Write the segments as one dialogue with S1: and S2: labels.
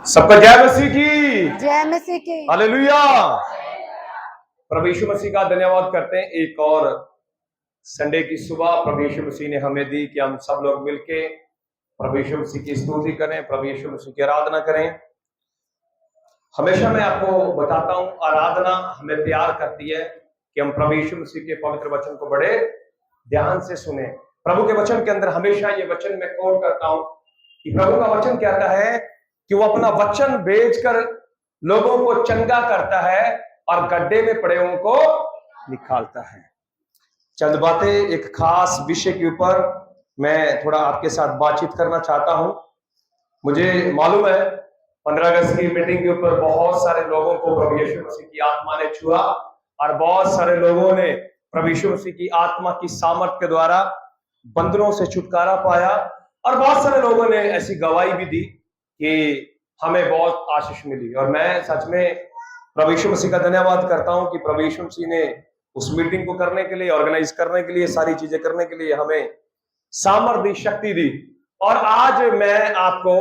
S1: सबका जय मसीह की।
S2: जय मसीह की।
S1: हालेलुया। प्रभु यीशु मसीह का धन्यवाद करते हैं। एक और संडे की सुबह प्रभु यीशु मसीह ने हमें दी कि हम सब लोग मिलके प्रभु यीशु मसीह की स्तुति करें, प्रभु यीशु मसीह की आराधना करें। हमेशा मैं आपको बताता हूं, आराधना हमें तैयार करती है कि हम प्रभु यीशु मसीह के पवित्र वचन को बड़े ध्यान से सुने। प्रभु के वचन के अंदर हमेशा ये वचन मैं कोट करता हूं कि प्रभु का वचन कहता है कि वो अपना वचन भेजकर लोगों को चंगा करता है और गड्ढे में पड़े हुओं को निकालता है। चंद बातें एक खास विषय के ऊपर मैं थोड़ा आपके साथ बातचीत करना चाहता हूं। मुझे मालूम है 15 अगस्त की मीटिंग के ऊपर बहुत सारे लोगों को प्रभु यीशु मसीह की आत्मा ने छुआ और बहुत सारे लोगों ने प्रभु यीशु मसीह की आत्मा की सामर्थ के द्वारा बंधनों से छुटकारा पाया और बहुत सारे लोगों ने ऐसी गवाही भी दी कि हमें बहुत आशीष मिली। और मैं सच में प्रभु यीशु मसीह का धन्यवाद करता हूं कि प्रभु यीशु मसीह ने उस मीटिंग को करने के लिए, ऑर्गेनाइज करने के लिए, सारी चीजें करने के लिए हमें सामर्थ दी, शक्ति दी। और आज मैं आपको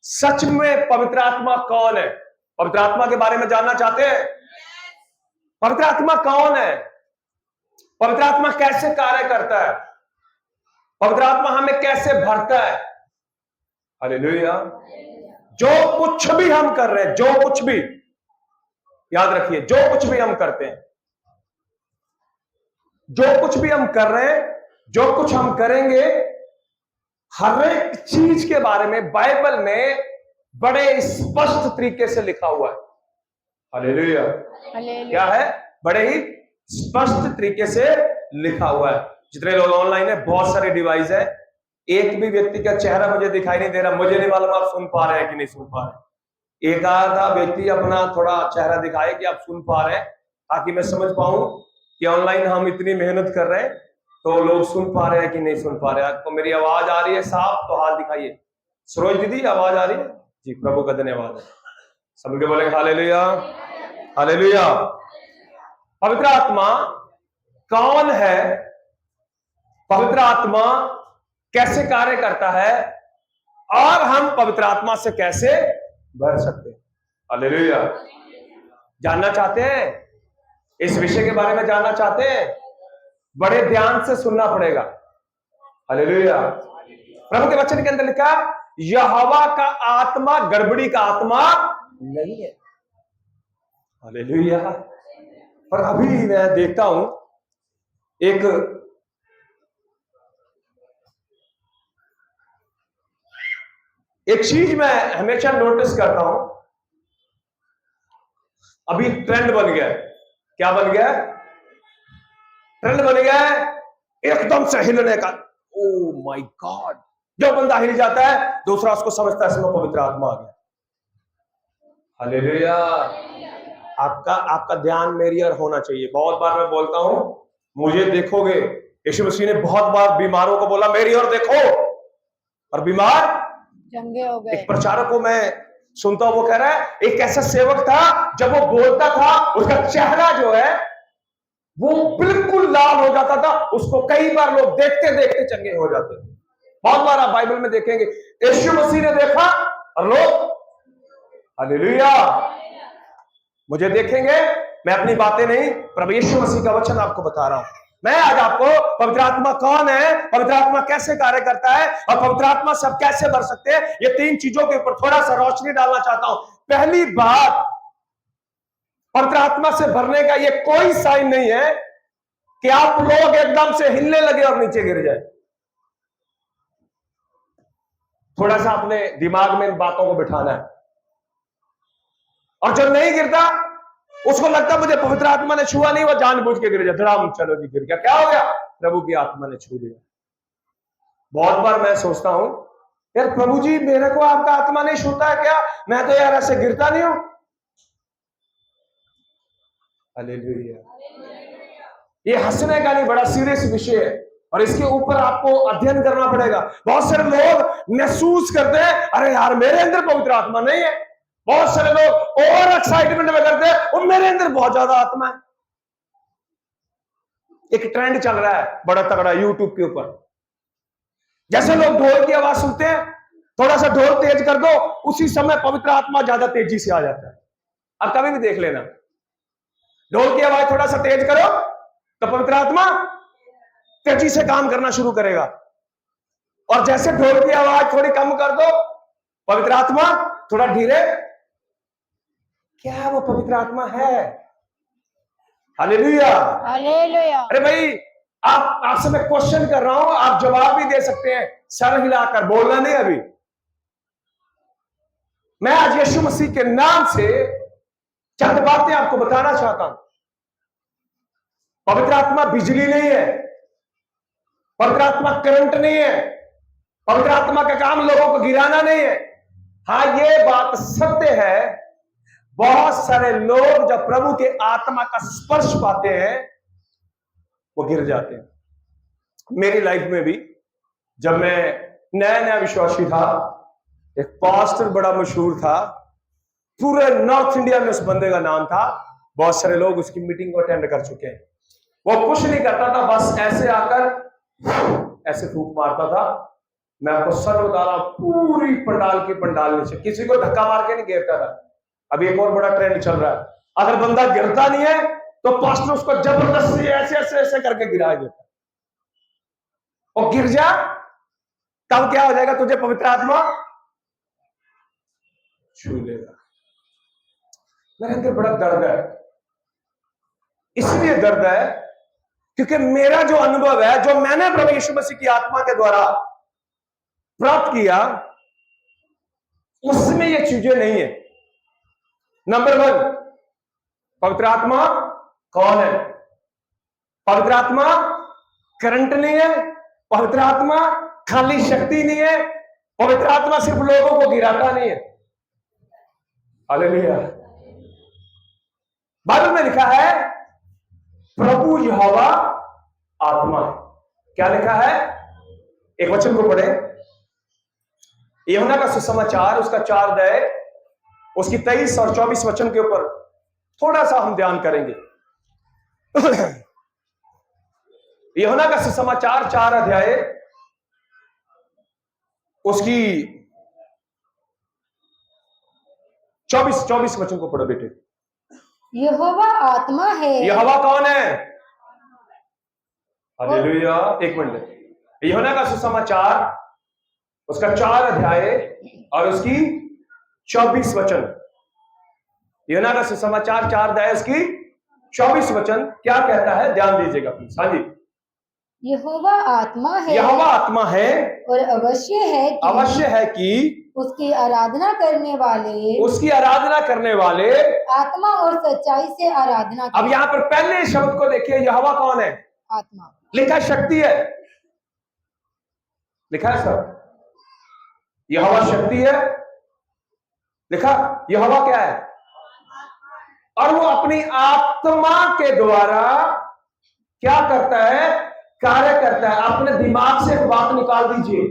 S1: सच में पवित्र आत्मा कौन है, पवित्र आत्मा के बारे में जानना चाहते हैं। पवित्र आत्मा कौन है, पवित्र आत्मा कैसे कार्य करता है, पवित्र आत्मा हमें कैसे भरता है। हालेलुया। जो कुछ भी हम कर रहे हैं, जो कुछ भी, याद रखिए, जो कुछ भी हम करते हैं, जो कुछ भी हम कर रहे हैं, जो कुछ हम करेंगे, हर एक चीज के बारे में बाइबल में बड़े स्पष्ट तरीके से लिखा हुआ है। हालेलुया। क्या है? बड़े ही स्पष्ट तरीके से लिखा हुआ है। जितने लोग ऑनलाइन है, बहुत सारे डिवाइस है, एक भी व्यक्ति का चेहरा मुझे दिखाई नहीं दे रहा। मुझे नहीं मालूम आप सुन पा रहे हैं कि नहीं सुन पा रहे। एक आधा व्यक्ति अपना थोड़ा चेहरा दिखाए कि आप सुन पा रहे हैं, ताकि मैं समझ पाऊं कि ऑनलाइन हम इतनी मेहनत कर रहे हैं तो लोग सुन पा रहे हैं कि नहीं सुन पा रहे हैं। आपको मेरी आवाज आ रही है साफ? तो हाथ दिखाइए। सरोज दीदी, आवाज आ रही है जी? प्रभु का धन्यवाद है। सब के बोले हालेलुया, हालेलुया। पवित्र आत्मा कौन है, पवित्र आत्मा कैसे कार्य करता है और हम पवित्र आत्मा से कैसे भर सकते हैं। हालेलुया। जानना चाहते हैं, इस विषय के बारे में जानना चाहते हैं, बड़े ध्यान से सुनना पड़ेगा। हालेलुया। प्रभु के वचन के अंदर लिखा, यहोवा का आत्मा गड़बड़ी का आत्मा नहीं है। हालेलुया। पर अभी मैं देखता हूं एक चीज मैं हमेशा नोटिस करता हूं, अभी ट्रेंड बन गया है। क्या बन गया है? ट्रेंड बन गया है एकदम से हिलने का। ओ माय गॉड, जो बंदा हिल जाता है दूसरा उसको समझता है इसमें पवित्र आत्मा आ गया। हालेलुया। आपका ध्यान मेरी ओर होना चाहिए। बहुत बार मैं बोलता हूं, मुझे देखोगे। यीशु मसीह ने बहुत बार बीमारों को बोला मेरी ओर देखो, और बीमार
S2: चंगे हो गए।
S1: एक प्रचारक को मैं सुनता हूं, वो कह रहा है एक ऐसा सेवक था, जब वो बोलता था उसका चेहरा जो है वो बिल्कुल लाल हो जाता था। उसको कई बार लोग देखते देखते चंगे हो जाते थे। बहुत बार आप बाइबल में देखेंगे यीशु मसीह ने देखा और लोग, हालेलुया। मुझे देखेंगे, मैं अपनी बातें नहीं, प्रभु यीशु मसीह का वचन आपको बता रहा हूं। मैं आज आपको पवित्र आत्मा कौन है, पवित्र आत्मा कैसे कार्य करता है और पवित्र आत्मा से आप कैसे भर सकते हैं, ये तीन चीजों के ऊपर थोड़ा सा रोशनी डालना चाहता हूं। पहली बात, पवित्र आत्मा से भरने का ये कोई साइन नहीं है कि आप लोग एकदम से हिलने लगे और नीचे गिर जाए। थोड़ा सा अपने दिमाग में इन बातों को बिठाना है। और जो नहीं गिरता उसको लगता मुझे पवित्र आत्मा ने छुआ नहीं, वो जानबूझ के गिर जाए। धड़ाम, चलो जी गिर गया। क्या हो गया? प्रभु की आत्मा ने छू लिया। बहुत बार मैं सोचता हूं, यार प्रभु जी मेरे को आपका आत्मा नहीं छूता है क्या? मैं तो यार ऐसे गिरता नहीं हूं। हालेलुया। ये हंसने का नहीं, बड़ा सीरियस विषय है और इसके ऊपर आपको अध्ययन करना पड़ेगा। बहुत सारे लोग महसूस करते हैं अरे यार मेरे अंदर पवित्र आत्मा नहीं है। बहुत सारे लोग और एक्साइटमेंट में करते हैं और मेरे अंदर बहुत ज्यादा आत्मा है। एक ट्रेंड चल रहा है बड़ा तगड़ा यूट्यूब के ऊपर। जैसे लोग ढोल की आवाज सुनते हैं थोड़ा सा ढोल तेज कर दो, उसी समय पवित्र आत्मा ज्यादा तेजी से आ जाता है। अब कभी भी देख लेना, ढोल की आवाज थोड़ा सा तेज करो तो पवित्र आत्मा तेजी से काम करना शुरू करेगा, और जैसे ढोल की आवाज थोड़ी कम कर दो, पवित्र आत्मा थोड़ा धीरे। क्या वो पवित्र आत्मा है? Hallelujah,
S2: hallelujah.
S1: अरे भाई, आपसे मैं क्वेश्चन कर रहा हूं, आप जवाब भी दे सकते हैं सर हिलाकर, बोलना नहीं अभी। मैं आज यीशु मसीह के नाम से चंद बातें आपको बताना चाहता हूं। पवित्र आत्मा बिजली नहीं है, पवित्र आत्मा करंट नहीं है, पवित्र आत्मा का काम लोगों को गिराना नहीं है। हाँ, ये बात सत्य है, बहुत सारे लोग जब प्रभु के आत्मा का स्पर्श पाते हैं वो गिर जाते हैं। मेरी लाइफ में भी जब मैं नया नया विश्वासी था, एक पास्टर बड़ा मशहूर था, पूरे नॉर्थ इंडिया में उस बंदे का नाम था, बहुत सारे लोग उसकी मीटिंग को अटेंड कर चुके हैं। वो कुछ नहीं करता था, बस ऐसे आकर ऐसे फूंक मारता था। मैं आपको सच बता रहा हूं, पूरी पंडाल की पंडाल में से किसी को धक्का मार के नहीं गिरता था। अभी एक और बड़ा ट्रेंड चल रहा है, अगर बंदा गिरता नहीं है तो पास्टर उसको जबरदस्ती ऐसे ऐसे ऐसे करके गिरा देता, और गिर जा, तब क्या हो जाएगा, तुझे पवित्र आत्मा छू लेगा। मेरे अंदर बड़ा दर्द है, इसलिए दर्द है क्योंकि मेरा जो अनुभव है, जो मैंने प्रभु यीशु मसीह की आत्मा के द्वारा प्राप्त किया, उसमें ये चीजें नहीं है। नंबर 1, पवित्र आत्मा कौन है? पवित्र आत्मा करंट नहीं है, पवित्र आत्मा खाली शक्ति नहीं है, पवित्र आत्मा सिर्फ लोगों को गिराता नहीं है। हालेलुया। बाइबल में लिखा है प्रभु यहोवा आत्मा है। क्या लिखा है? एक वचन को पढ़े, यूहन्ना का सुसमाचार, उसका 4 अध्याय, उसकी 23 और 24 वचन के ऊपर थोड़ा सा हम ध्यान करेंगे। यूहन्ना का सुसमाचार 4 अध्याय, उसकी 24 वचन को पढ़ो बेटे।
S2: यहोवा आत्मा है।
S1: यहोवा कौन है? हालेलुया। एक मिनट, यूहन्ना का सुसमाचार, उसका 4 अध्याय और उसकी 24 वचन। यूहन्ना का सुसमाचार 4 अध्याय, उसकी 24 वचन क्या कहता है? ध्यान दीजिएगा प्लीज। हाँ जी।
S2: यहोवा आत्मा है,
S1: यहोवा आत्मा है,
S2: और अवश्य है कि उसकी आराधना करने वाले आत्मा और सच्चाई से आराधना करें।
S1: अब यहां पर पहले शब्द को देखिए, यहोवा कौन है?
S2: आत्मा।
S1: लिखा शक्ति है, लिखा है सर, यहोवा शक्ति है, लिखा यहोवा क्या है? और वो अपनी आत्मा के द्वारा क्या करता है? कार्य करता है। अपने दिमाग से एक बात निकाल दीजिए,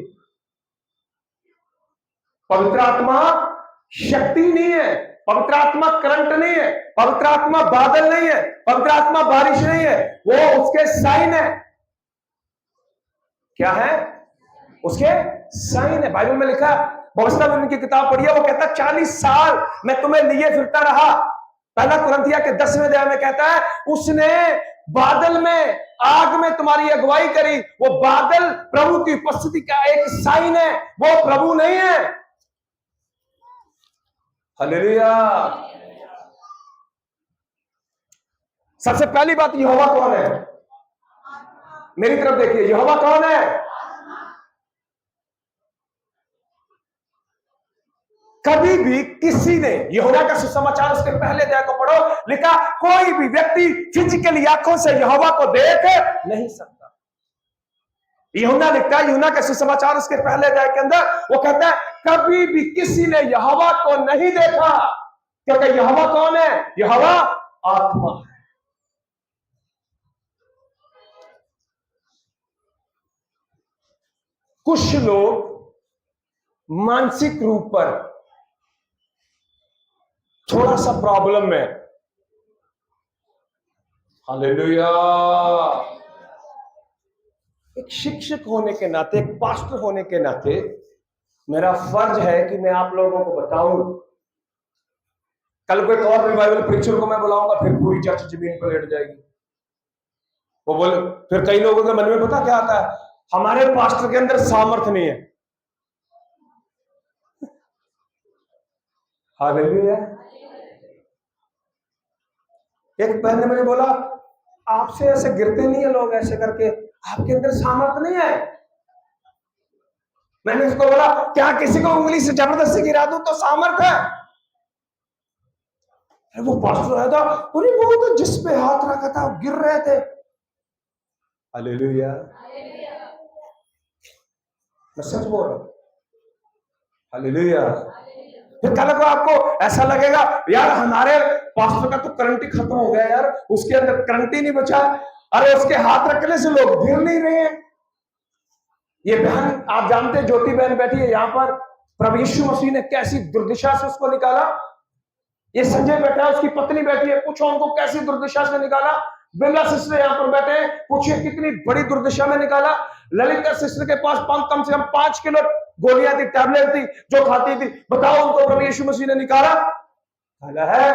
S1: पवित्र आत्मा शक्ति नहीं है, पवित्र आत्मा करंट नहीं है, पवित्र आत्मा बादल नहीं है, पवित्र आत्मा बारिश नहीं है, वो उसके साइन है। क्या है? उसके साइन है। बाइबल में लिखा, व्यवस्था में उनकी किताब पढ़िए, वो कहता है 40 साल मैं तुम्हें लिए फिरता रहा। पहला कुरिन्थियों के 10वें अध्याय में कहता है, उसने बादल में, आग में तुम्हारी अगुवाई करी। वो बादल प्रभु की उपस्थिति का एक साइन है, वो प्रभु नहीं है। हालेलुया। सबसे पहली बात, यहोवा कौन है? मेरी तरफ देखिए, यहोवा कौन है? कभी भी किसी ने, यूहन्ना का सुसमाचार उसके पहले अध्याय को पढ़ो, लिखा कोई भी व्यक्ति फिजिकली आंखों से यहोवा को देख नहीं सकता। यूहन्ना लिखता है, यूहन्ना का सुसमाचार उसके पहले अध्याय के अंदर वो कहता है, कभी भी किसी ने यहोवा को नहीं देखा, क्योंकि यहोवा कौन है? यहोवा आत्मा है। कुछ लोग मानसिक रूप पर थोड़ा सा प्रॉब्लम में। हालेलुया। एक शिक्षक होने के नाते, एक पास्टर होने के नाते, मेरा फर्ज है कि मैं आप लोगों को बताऊं। कल कोई और रिवाइवल प्रीचर को मैं बुलाऊंगा, फिर पूरी चर्च जमीन पर लेट जाएगी। वो बोले, फिर कई लोगों के मन में पता क्या आता है, हमारे पास्टर के अंदर सामर्थ्य नहीं है। हालेलुया। एक बहन ने मुझे बोला, आपसे ऐसे गिरते नहीं है लोग ऐसे करके, आपके अंदर सामर्थ्य नहीं है। मैंने उसको बोला, क्या किसी को उंगली से जबरदस्ती गिरा दूं तो सामर्थ्य है? वो पास्टर आया था, उन्हें वो तो जिस पे हाथ रखा था गिर रहे थे। हालेलुया। मैं सच बोल रहा हूं। हालेलुया। फिर कल को आपको ऐसा लगेगा, यार हमारे पास्टर का तो करंट ही खत्म हो गया यार, उसके अंदर करंट ही नहीं बचा। अरे उसके हाथ रखने से लोग गिर नहीं रहे हैं। ये बहन आप जानते हैं, ज्योति बहन बैठी है यहां पर, प्रभु यीशु मसीह ने कैसी दुर्दशा से उसको निकाला। ये संजय बैठा है, उसकी पत्नी बैठी है, पूछो उनको कैसी दुर्दशा से निकाला। बिमला सिस्टर यहाँ पर बैठे हैं, पूछिए कितनी बड़ी दुर्दशा में निकाला। ललिता सिस्टर के पास कम से कम 5 किलो गोलियां थी, टैबलेट थी, जो खाती थी। बताओ उनको प्रभु यीशु मसीह ने निकाला है।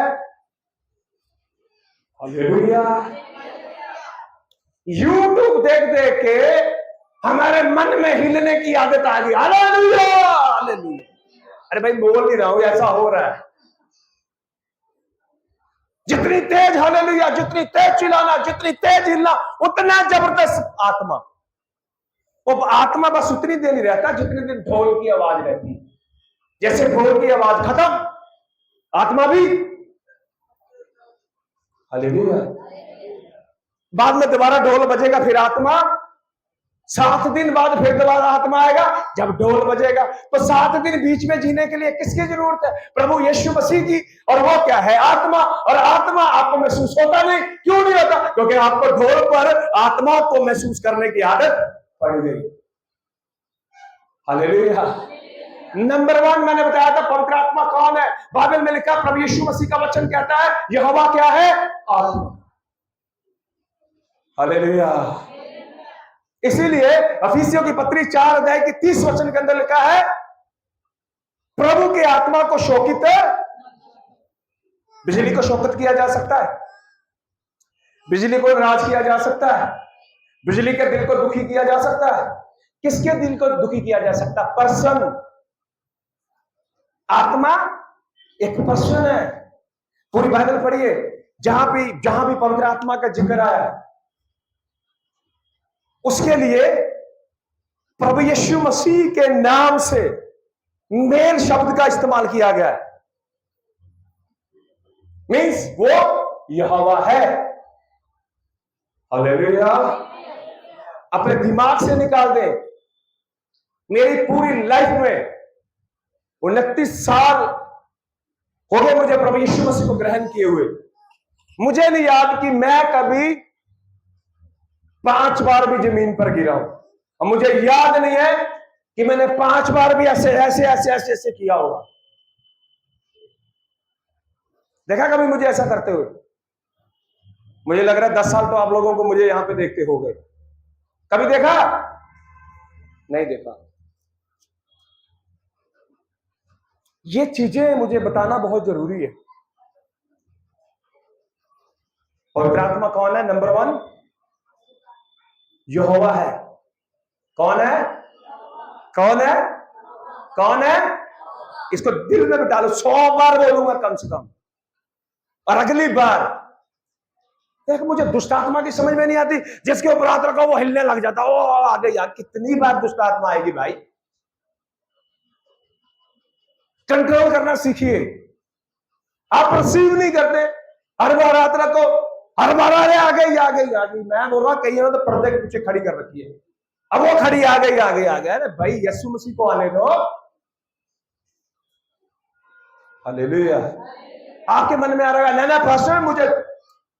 S1: हालेलुया। यूट्यूब देख देख के हमारे मन में हिलने की आदत आ गई। Hallelujah hallelujah. अरे भाई बोल नहीं रहा हूं, ऐसा हो रहा है। जितनी तेज हालेलुया, जितनी तेज चिल्लाना, जितनी तेज हिलना, उतना जबरदस्त आत्मा। वो आत्मा बस उतनी देर नहीं रहता जितनी देर ढोल की आवाज रहती है। जैसे ढोल की आवाज खत्म, आत्मा भी। हालेलुया। बाद में दोबारा ढोल बजेगा, फिर आत्मा। 7 दिन बाद फिर दोबारा आत्मा आएगा, जब ढोल बजेगा। तो 7 दिन बीच में जीने के लिए किसकी जरूरत है? प्रभु यीशु मसीह की। और वो क्या है? आत्मा। और आत्मा आपको महसूस होता नहीं। क्यों नहीं होता? क्योंकि आपको ढोल पर आत्मा को महसूस करने की आदत पड़ गई। हालेलुया। नंबर 1 मैंने बताया था, पवित्र आत्मा कौन है? बाइबल में लिखा, प्रभु यीशु मसीह का वचन कहता है, यहोवा क्या है? आत्मा। हालेलुया। इसीलिए अफिसियों की पत्री 4 अध्याय की 30 वचन के अंदर लिखा है, प्रभु के आत्मा को शोकित। बिजली को शोकित किया जा सकता है, बिजली को नाराज किया जा सकता है, बिजली के दिल को दुखी किया जा सकता है। किसके दिल को दुखी किया जा सकता? पर्सन। आत्मा एक पर्सन है। पूरी बाइबल पढ़िए, जहां भी पवित्र आत्मा का जिक्र आया है, उसके लिए प्रभु यीशु मसीह के नाम से मेन शब्द का इस्तेमाल किया गया है। मींस वो यहोवा है। हालेलुया। अपने दिमाग से निकाल दे। मेरी पूरी लाइफ में 29 साल हो गए मुझे प्रभु यीशु मसीह को ग्रहण किए हुए। मुझे नहीं याद कि मैं कभी 5 बार भी जमीन पर गिरा हूं। और मुझे याद नहीं है कि मैंने 5 बार भी ऐसे ऐसे ऐसे ऐसे ऐसे किया होगा। देखा कभी मुझे ऐसा करते हुए? मुझे लग रहा है 10 साल तो आप लोगों को मुझे यहां पे देखते हो गए। कभी देखा? नहीं देखा। ये चीजें मुझे बताना बहुत जरूरी है। पवित्र आत्मा कौन है? नंबर 1 यहोवा है। कौन है? कौन है? कौन है? इसको दिल में बिठा लो, 100 बार बोलूंगा कम से कम। और अगली बार देख, मुझे दुष्ट आत्मा की समझ में नहीं आती। जिसके ऊपर हाथ रखा वो हिलने लग जाता। ओ आगे यार, कितनी बार दुष्ट आत्मा आएगी भाई? कंट्रोल करना सीखिए। आप रिसीव नहीं करते, हर बार हाथ रखो, हर बार अरे आ गई आ गई आ गई। मैं बोल रहा कहीं तो पर्दे के पीछे खड़ी कर रखी है, अब वो खड़ी आ गई आ गई आ गई। अरे भाई यीशु मसीह को आने दो। हालेलुया। आपके मन में आ रहा है, ना पास्टर मुझे,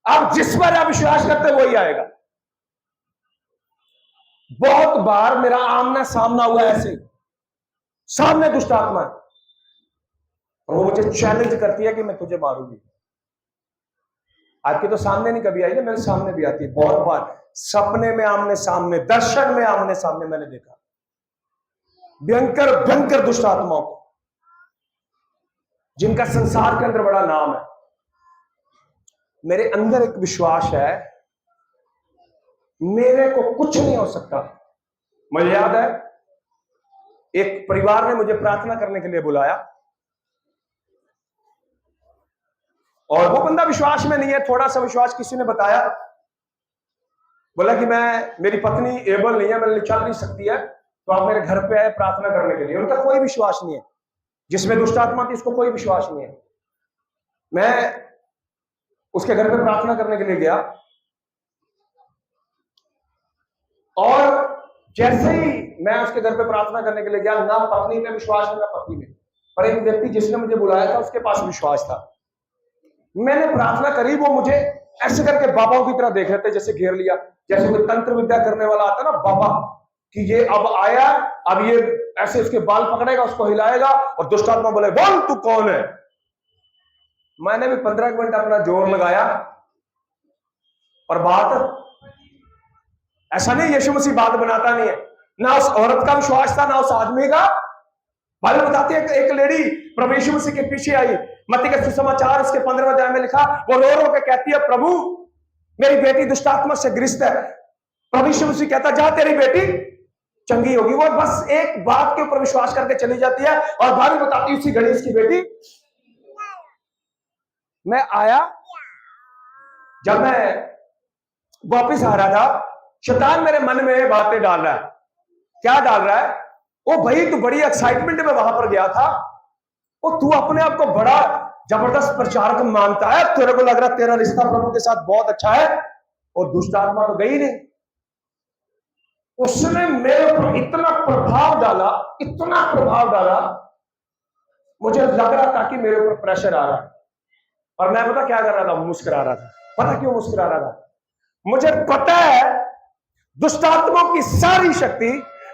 S1: आप जिस पर आप विश्वास करते वही आएगा। बहुत बार मेरा आमना सामना हुआ ऐसे, सामने दुष्ट आत्मा है और वो मुझे चैलेंज करती है कि मैं तुझे मारूंगी। आपके तो सामने नहीं कभी आई ना, मेरे सामने भी आती है बहुत बार। सपने में आमने सामने, दर्शन में आमने सामने मैंने देखा। भयंकर भयंकर दुष्ट आत्माओं को, जिनका संसार के अंदर बड़ा नाम है। मेरे अंदर एक विश्वास है, मेरे को कुछ नहीं हो सकता। मुझे याद है, एक परिवार ने मुझे प्रार्थना करने के लिए बुलाया, और वो बंदा विश्वास में नहीं है, थोड़ा सा विश्वास किसी ने बताया, बोला कि मेरी पत्नी एबल नहीं है, मेरे लिए चल नहीं सकती है, तो आप मेरे घर पे आए प्रार्थना करने के लिए। उनका कोई विश्वास नहीं है, जिसमें दुष्ट आत्मा थी उसको कोई विश्वास नहीं है। मैं उसके घर पे प्रार्थना करने के लिए गया, और जैसे ही मैं उसके घर पे प्रार्थना करने के लिए गया, ना पत्नी में विश्वास है ना पति में, पर एक व्यक्ति जिसने मुझे बुलाया था उसके पास विश्वास था। मैंने प्रार्थना करी, वो मुझे ऐसे करके बाबाओं की तरह देख रहे थे, जैसे घेर लिया, जैसे कोई तंत्र विद्या करने वाला आता ना बाबा, कि ये अब आया, अब ये ऐसे उसके बाल पकड़ेगा, उसको हिलाएगा, और दुष्ट आत्मा बोले बोल तू कौन है। मैंने भी 15 मिनट अपना जोर लगाया, और बात ऐसा नहीं, यीशु मसीह बात बनाता नहीं है, ना उस औरत का विश्वास था ना उस आदमी का। बाइबल बताती है एक लेडी प्रभु यीशु मसीह के पीछे आई, मत्ती के सुसमाचार उसके 15वें अध्याय में लिखा, वो रो रो के कहती है, प्रभु मेरी बेटी दुष्टात्मा से ग्रस्त है। प्रभु यीशु मसीह कहता, जा तेरी बेटी चंगी होगी। वो बस एक बात के ऊपर विश्वास करके चली जाती है, और बाइबल बताती है उसी घड़ी उसकी बेटी। मैं आया, जब मैं वापिस आ रहा था, शैतान मेरे मन में बातें डाल रहा है। क्या डाल रहा है? ओ भाई, तू बड़ी एक्साइटमेंट में वहां पर गया था, ओ तू अपने आप को बड़ा जबरदस्त प्रचारक मानता है, तेरे को लग रहा है तेरा रिश्ता प्रभु के साथ बहुत अच्छा है, और दुष्ट आत्मा तो गई नहीं। उसने मेरे ऊपर इतना प्रभाव डाला, इतना प्रभाव डाला, मुझे लग रहा था कि मेरे ऊपर प्रेशर आ रहा है। और मैं पता क्या कर रहा था? मुस्कुरा रहा था। पता क्यों मुस्कुरा रहा था? मुझे पता है दुष्ट आत्माओं की सारी शक्ति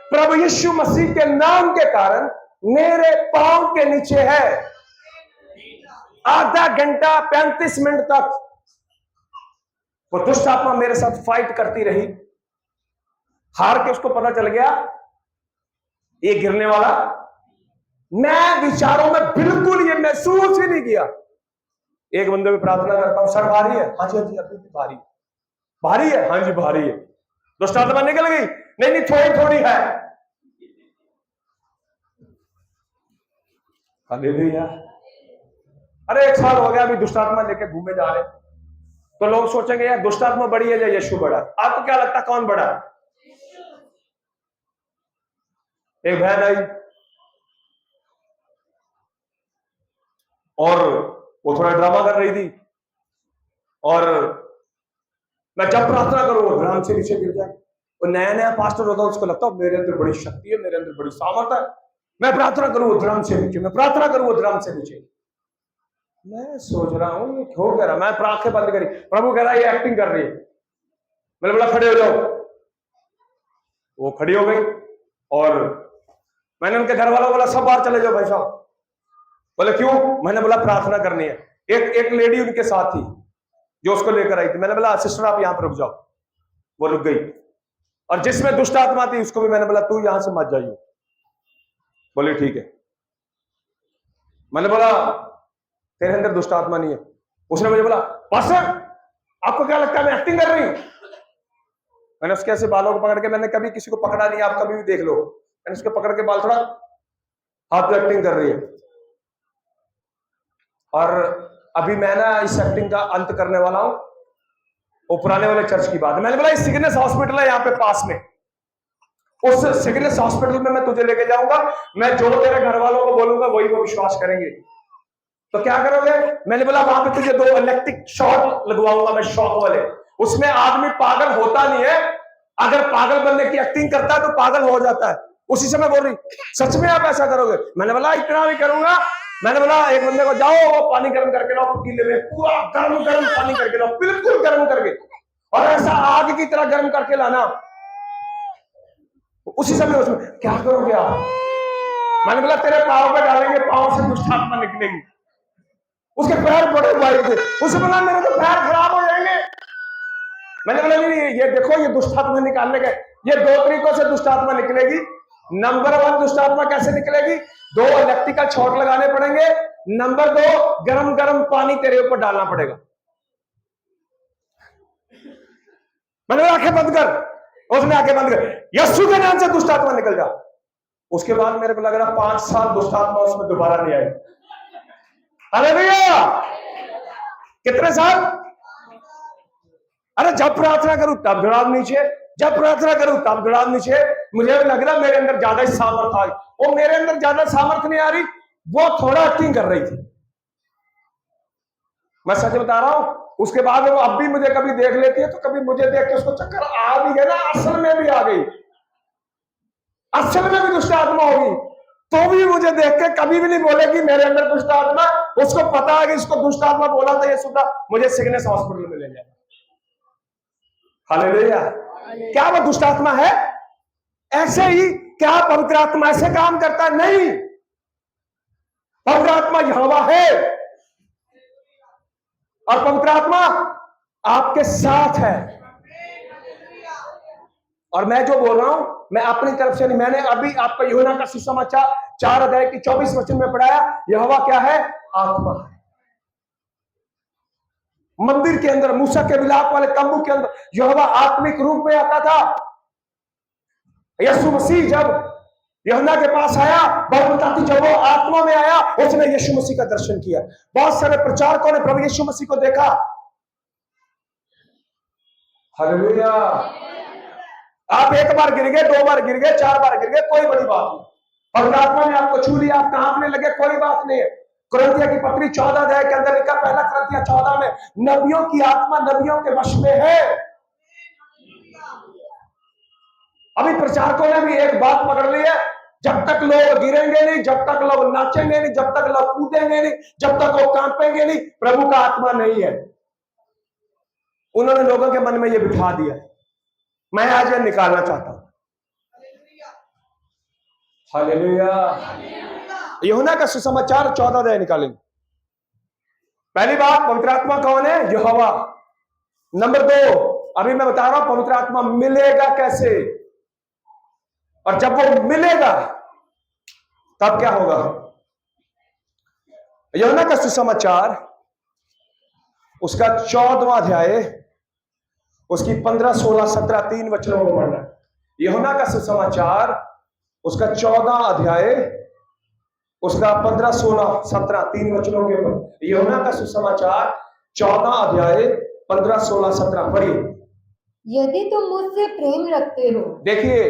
S1: प्रभु यीशु मसीह के नाम के कारण मेरे पांव के नीचे है। आधा घंटा 35 मिनट तक वो दुष्ट आत्मा मेरे साथ फाइट करती रही। हार के उसको पता चल गया ये गिरने वाला। मैं विचारों में बिल्कुल ये महसूस ही नहीं किया। एक बंदे में प्रार्थना करता हूं, सर भारी है? हाँ जी, हाँ जी, अभी भी भारी। भारी है? हाँ जी भारी है। दुष्ट आत्मा निकल गई? नहीं नहीं, थोड़ी थोड़ी है। हालेलुया। अरे 1 साल हो गया अभी दुष्ट आत्मा लेके घूमे जा रहे, तो लोग सोचेंगे यार दुष्ट आत्मा बड़ी है या यीशु बड़ा? आपको क्या लगता कौन बड़ा? एक बहन आई और वो थोड़ा ड्रामा कर रही थी, और मैं जब प्रार्थना करूं वो ड्राम से नीचे गिर जाए। वो नया नया पास्टर होता है, उसको लगता है मेरे अंदर बड़ी शक्ति है, मेरे अंदर बड़ी सामर्थ है। मैं प्रार्थना करूं वो ड्राम से नीचे, मैं प्रार्थना करूं वो ड्राम से नीचे। मैं सोच रहा हूं ये क्यों कह रहा। मैं आंखें बंद करी, प्रभु कह रहा है ये एक्टिंग कर रही है। मैंने बोला खड़े हो जाओ। वो खड़ी हो गई, और मैंने उनके घर वालों बोला सब बाहर चले जाओ भाई साहब। बोले क्यों? मैंने बोला प्रार्थना करनी है। एक लेडी उनके साथ थी जो उसको लेकर आई थी। मैंने बोला सिस्टर आप यहां पर रुक जाओ। वो रुक गई, और जिसमें दुष्ट आत्मा थी उसको भी मैंने बोला तू यहां से मत जाइए। बोले ठीक है। मैंने बोला तेरे अंदर दुष्ट आत्मा नहीं है। उसने मुझे बोला पास्टर आपको क्या लगता है मैं एक्टिंग कर रही हूं? मैंने उसके ऐसे बालों को पकड़ के, मैंने कभी किसी को पकड़ा नहीं, आप कभी भी देख लो, मैंने उसको पकड़ के बाल थोड़ा, हाथ पे एक्टिंग कर रही है। और अभी मैं ना इस एक्टिंग का अंत करने वाला हूं। वो पुराने वाले चर्च की बात है। मैंने बोला इस सिग्नेस हॉस्पिटल है यहाँ पे पास में, उस सिग्नेस हॉस्पिटल में मैं तुझे लेके जाऊंगा। मैं जो तेरे घर वालों को बोलूंगा वही वो विश्वास करेंगे। तो क्या करोगे? मैंने बोला वहां पे तुझे 2 इलेक्ट्रिक शॉक लगवाऊंगा मैं, शॉक वाले। उसमें आदमी पागल होता नहीं है, अगर पागल बनने की एक्टिंग करता है तो पागल हो जाता है। उसी समय बोल रही सच में आप ऐसा करोगे? मैंने बोला इतना भी करूंगा। मैंने बोला एक बंदे को जाओ वो पानी गर्म करके लाओ, पतीले में पूरा गर्म गर्म पानी करके लाओ, बिल्कुल गर्म करके, और ऐसा आग की तरह गर्म करके लाना। उसी समय उसमें क्या करोगे आप? मैंने बोला तेरे पांव पे डालेंगे, पांव से दुष्ट आत्मा निकलेगी। उसके पैर बड़े भाई थे। उसे बोला मेरे तो पैर खराब हो जाएंगे। मैंने बोला नहीं ये देखो ये दुष्ट आत्मा निकालने के, ये 2 तरीकों से दुष्ट आत्मा निकलेगी। नंबर 1 दुष्ट आत्मा कैसे निकलेगी? 2 इलेक्ट्रिकल शॉक लगाने पड़ेंगे। नंबर 2 गरम गरम पानी तेरे ऊपर डालना पड़ेगा। मैंने आंखें बंद कर, उसने आंखें बंद कर, यीशु के नाम से दुष्ट आत्मा निकल जा। उसके बाद मेरे को लग रहा 5 साल दुष्ट आत्मा उसमें दोबारा नहीं आई। हालेलुया! कितने साल? अरे जब प्रार्थना करूं तब जुड़ाव नीचे, जब प्रार्थना करूं तब जुड़ाव नीचे। मुझे लग रहा मेरे अंदर ज्यादा ही सामर्थ आ गई। वो मेरे अंदर ज्यादा सामर्थ नहीं आ रही, वो थोड़ा एक्टिंग कर रही थी। मैं सच बता रहा हूं। उसके बाद वो अब भी मुझे कभी देख लेती है तो कभी मुझे देख के उसको चक्कर आ भी गया ना, असल में भी आ गई, असल में भी दुष्ट आत्मा होगी तो भी मुझे देख के कभी भी नहीं बोलेगी मेरे अंदर दुष्ट आत्मा। उसको पता है कि इसको दुष्ट आत्मा बोला था, ये सुधा मुझे सिग्नेस हॉस्पिटल में ले जाएगा। हालेलुया! क्या वो दुष्ट आत्मा है? ऐसे ही क्या पवित्र आत्मा ऐसे काम करता है? नहीं, पवित्र आत्मा यहोवा है और पवित्र आत्मा आपके साथ है। और मैं जो बोल रहा हूं मैं अपनी तरफ से नहीं, मैंने अभी आपका यूहन्ना का सुसमाचार 4 अध्याय की 24 वचन में पढ़ाया। यहोवा क्या है? आत्मा है। मंदिर के अंदर मूसा के विलाप वाले तंबू के अंदर यहोवा आत्मिक रूप में आता था। यीशु मसीह जब यूहन्ना के पास आया, बाइबल बताती जब वो आत्मा में आया उसने यीशु मसीह का दर्शन किया। बहुत सारे प्रचारकों ने प्रभु यीशु मसीह को देखा। हालेलुया! आप 1 बार गिर गए, 2 बार गिर गए, 4 बार गिर गए, कोई बड़ी बात नहीं। पवित्र आत्मा ने आपको छू लिया, आप कांपने लगे, कोई बात नहीं है। कुरिन्थियों की पत्री 14 अध्याय के अंदर लिखा, पहला कुरिन्थियों 14 में, नबियों की आत्मा नबियों के वश में है। अभी प्रचारकों ने भी एक बात पकड़ ली है, जब तक लोग गिरेंगे नहीं, जब तक लोग नाचेंगे नहीं, जब तक लोग कूदेंगे नहीं, जब तक वो कांपेंगे नहीं, प्रभु का आत्मा नहीं है। उन्होंने लोगों के मन में ये बिठा दिया। मैं आज ये निकालना चाहता हूं। हालेलुया! यूहन्ना का सुसमाचार 14 अध्याय निकालेंगे। पहली बात, पवित्र आत्मा कौन है? यहोवा। नंबर 2, अभी मैं बता रहा हूं पवित्र आत्मा मिलेगा कैसे, और जब वो मिलेगा तब क्या होगा। यूहन्ना का सुसमाचार उसका 14वां अध्याय, उसकी 15, 16, 17 3 वचनों को पढ़ना है। यूहन्ना का सुसमाचार उसका 14 अध्याय, उसका 15, 16, 17 3 वचनों के ऊपर। यूहन्ना का सुसमाचार 14 अध्याय 15, 16, 17 पढ़िए।
S2: यदि तुम मुझसे प्रेम रखते हो।
S1: देखिए,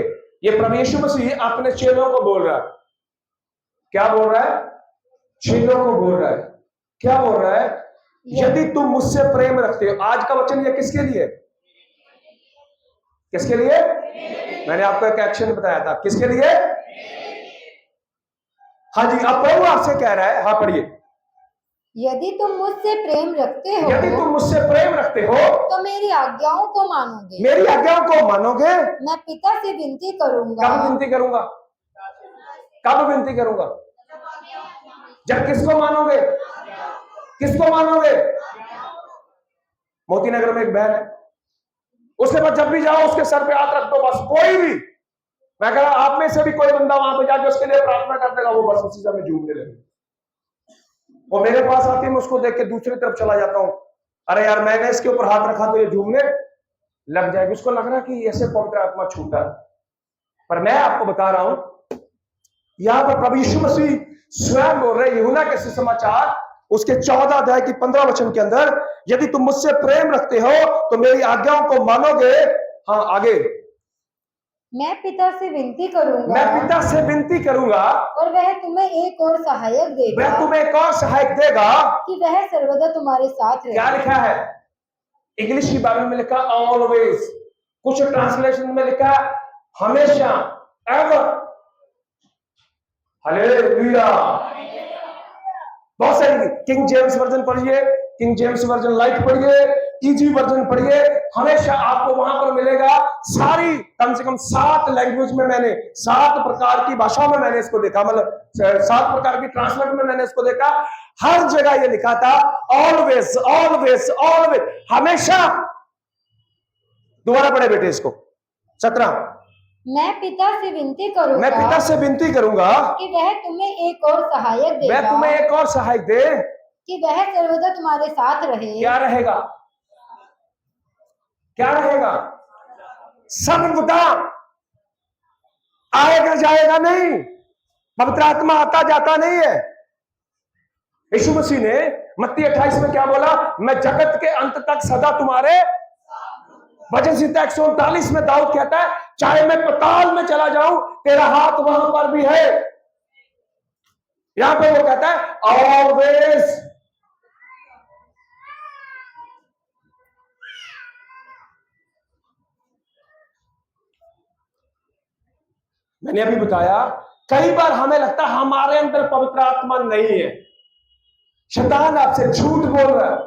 S1: ये प्रभु यीशु मसीह अपने चेलों को बोल रहा है। क्या बोल रहा है? चेलों को बोल रहा है। क्या बोल रहा है? यदि तुम मुझसे प्रेम रखते हो। आज का वचन ये किसके लिए? किसके लिए? मैंने आपको एक एक्शन बताया था, किसके लिए? हाँ जी, अब प्रभु आपसे कह रहा है। हाँ पढ़िए।
S2: यदि तुम मुझसे प्रेम रखते हो,
S1: यदि तुम मुझसे प्रेम रखते हो
S2: तो मेरी आज्ञाओं को मानोगे।
S1: मेरी आज्ञाओं को मानोगे।
S2: मैं पिता से विनती करूंगा।
S1: कब विनती करूंगा? कब विनती करूंगा? जब किसको मानोगे? किसको मानोगे? मोती नगर में एक बहन है, उसके बाद जब भी जाओ उसके सर पे हाथ रख दो बस। कोई भी, मैं कह रहा आप में से भी कोई बंदा वहां पे जाके उसके लिए प्रार्थना कर देगा, वो बस उसी समय झूमने लगे। वो मेरे पास आती है, मैं उसको देख के दूसरी तरफ चला जाता हूं। अरे यार, मैंने इसके ऊपर हाथ रखा तो ये झूमने लग जाएगी। उसको लग रहा कि ऐसे पवित्र आत्मा छूटा है। पर मैं आपको बता रहा हूं, यहां पर प्रभु यीशु मसीह स्वयं बोल रहे यूहन्ना के सुसमाचार उसके 14 अध्याय की 15 वचन के अंदर, यदि तुम मुझसे प्रेम रखते हो तो मेरी आज्ञाओं को मानोगे। हाँ आगे,
S2: मैं पिता से विनती करूंगा।
S1: मैं पिता से विनती करूंगा
S2: और वह तुम्हें एक और सहायक देगा।
S1: वह तुम्हें एक और सहायक देगा
S2: कि वह सर्वदा तुम्हारे साथ रहे।
S1: क्या लिखा है? इंग्लिश की बाइबल में लिखा ऑलवेज, कुछ ट्रांसलेशन में लिखा हमेशा, एवर। हालेलुया! बहुत सारी किंग जेम्स वर्जन पढ़िए, किंग जेम्स वर्जन लाइट पढ़िए, इजी वर्जन पढ़िए, हमेशा आपको वहां पर मिलेगा। सारी कम से कम 7 लैंग्वेज में, मैंने 7 प्रकार की भाषाओं में मैंने इसको देखा, मतलब 7 प्रकार की ट्रांसलेट में मैंने इसको देखा। हर जगह ये लिखा था ऑलवेज, ऑलवेज, ऑलवेज, हमेशा। दोबारा पढ़े बेटे इसको, 17।
S2: मैं पिता से विनती
S1: मैं
S2: करूंगा
S1: पिता से विनती करूंगा
S2: कि वह तुम्हें एक और सहायक
S1: वह
S2: देगा,
S1: तुम्हें एक और सहायक दे।
S2: कि वह सर्वदा तुम्हारे साथ रहे।
S1: क्या रहेगा? क्या रहेगा? सर्वदा। आएगा जाएगा नहीं, पवित्र आत्मा आता जाता नहीं है। यीशु मसीह ने मत्ती 28 में क्या बोला? मैं जगत के अंत तक सदा तुम्हारे। भजन संहिता 139 में दाऊद कहता है, चाहे मैं पाताल में चला जाऊं तेरा हाथ वहां पर भी है। यहां पे वो कहता है ऑलवेज। मैंने अभी बताया, कई बार हमें लगता है हमारे अंदर पवित्र आत्मा नहीं है। शैतान आपसे झूठ बोल रहा है।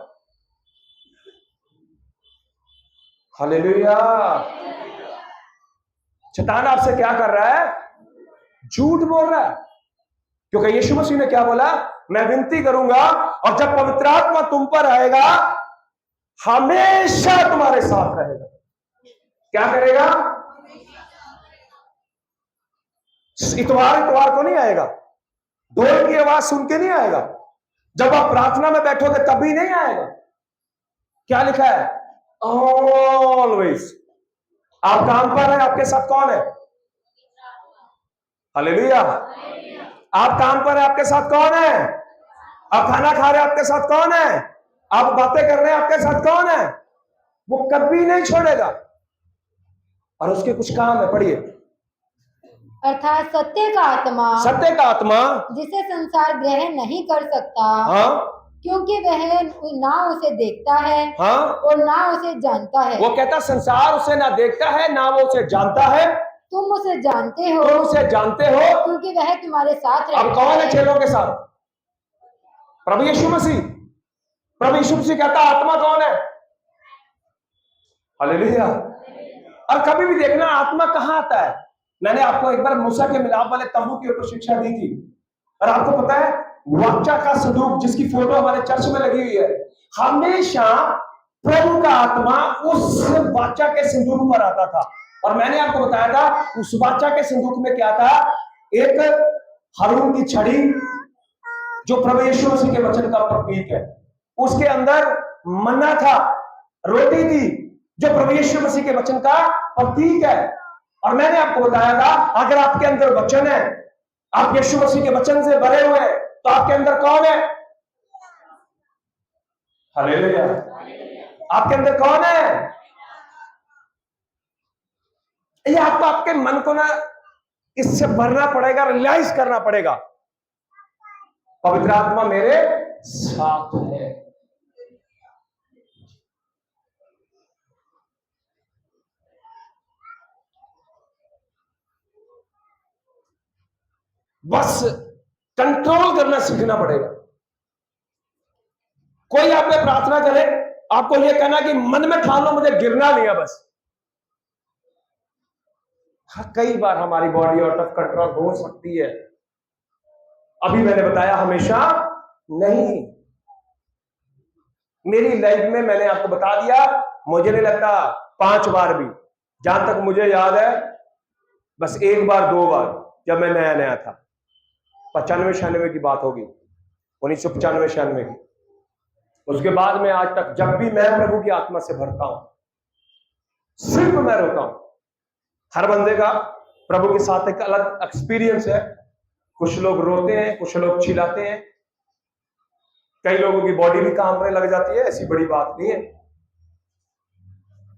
S1: हालेलुया। शैतान आपसे क्या कर रहा है? झूठ बोल रहा है। क्योंकि यीशु मसीह ने क्या बोला? मैं विनती करूंगा और जब पवित्र आत्मा तुम पर आएगा हमेशा तुम्हारे साथ रहेगा। क्या करेगा? इतवार को नहीं आएगा, ढोल की आवाज सुन के नहीं आएगा, जब आप प्रार्थना में बैठोगे तभी नहीं आएगा। क्या लिखा है? ऑलवेज। आप काम पर हैं, आपके साथ कौन है? हालेलुया। आप काम पर हैं, आपके साथ कौन है? आप खाना खा रहे हैं, आपके साथ कौन है? आप बातें कर रहे हैं, आपके साथ कौन है? वो कभी नहीं छोड़ेगा। और उसके कुछ काम है, पढ़िए।
S2: अर्थात सत्य का आत्मा,
S1: सत्य का आत्मा
S2: जिसे संसार ग्रहण नहीं कर सकता,
S1: हाँ,
S2: क्योंकि वह ना उसे देखता है
S1: हाँ,
S2: और ना उसे जानता है।
S1: वो कहता संसार उसे ना देखता है ना वो उसे जानता है।
S2: तुम उसे जानते हो,
S1: तुम उसे जानते हो
S2: क्योंकि वह तुम्हारे साथ
S1: अब
S2: रहता
S1: कौन है
S2: है।
S1: चेलों के साथ? प्रभु यीशु मसीह। प्रभु यीशु मसीह कहता आत्मा कौन है? हालेलुया। और कभी भी देखना आत्मा कहां आता है। मैंने आपको एक बार मूसा के मिलाप वाले तंबू के ऊपर शिक्षा दी थी, और आपको पता है वाचा का संदूक जिसकी फोटो हमारे चर्च में लगी हुई है, हमेशा प्रभु का आत्मा उस वाचा के संदूक पर आता था। और मैंने आपको बताया था उस वाचा के संदूक में क्या था? एक हारून की छड़ी जो प्रभु यीशु मसीह के वचन का प्रतीक है, उसके अंदर मन्ना था, रोटी थी जो प्रभु यीशु मसीह के वचन का प्रतीक है। और मैंने आपको बताया था अगर आपके अंदर वचन है, आप यीशु मसीह के वचन से भरे हुए हैं, तो आपके अंदर कौन है? हालेलुया। आपके अंदर कौन है? ये आपको आपके मन को ना इससे भरना पड़ेगा, रियलाइज करना पड़ेगा, पवित्र आत्मा मेरे साथ है। बस कंट्रोल करना सीखना पड़ेगा। कोई आप में प्रार्थना करे, आपको यह कहना कि मन में ठान लो मुझे गिरना नहीं है बस। हाँ, कई बार हमारी बॉडी आउट ऑफ कंट्रोल हो सकती है। अभी मैंने बताया हमेशा नहीं। मेरी लाइफ में मैंने आपको बता दिया, मुझे नहीं लगता 5 बार भी, जहां तक मुझे याद है बस 1 बार 2 बार, जब मैं नया नया था, 95-96 की बात होगी, 1995-96 की। उसके बाद में आज तक जब भी मैं प्रभु की आत्मा से भरता हूं, सिर्फ मैं रोता हूं। हर बंदे का प्रभु के साथ एक अलग एक्सपीरियंस है। कुछ लोग रोते हैं, कुछ लोग चिल्लाते हैं, कई लोगों की बॉडी भी कांपने लग जाती है, ऐसी बड़ी बात नहीं है।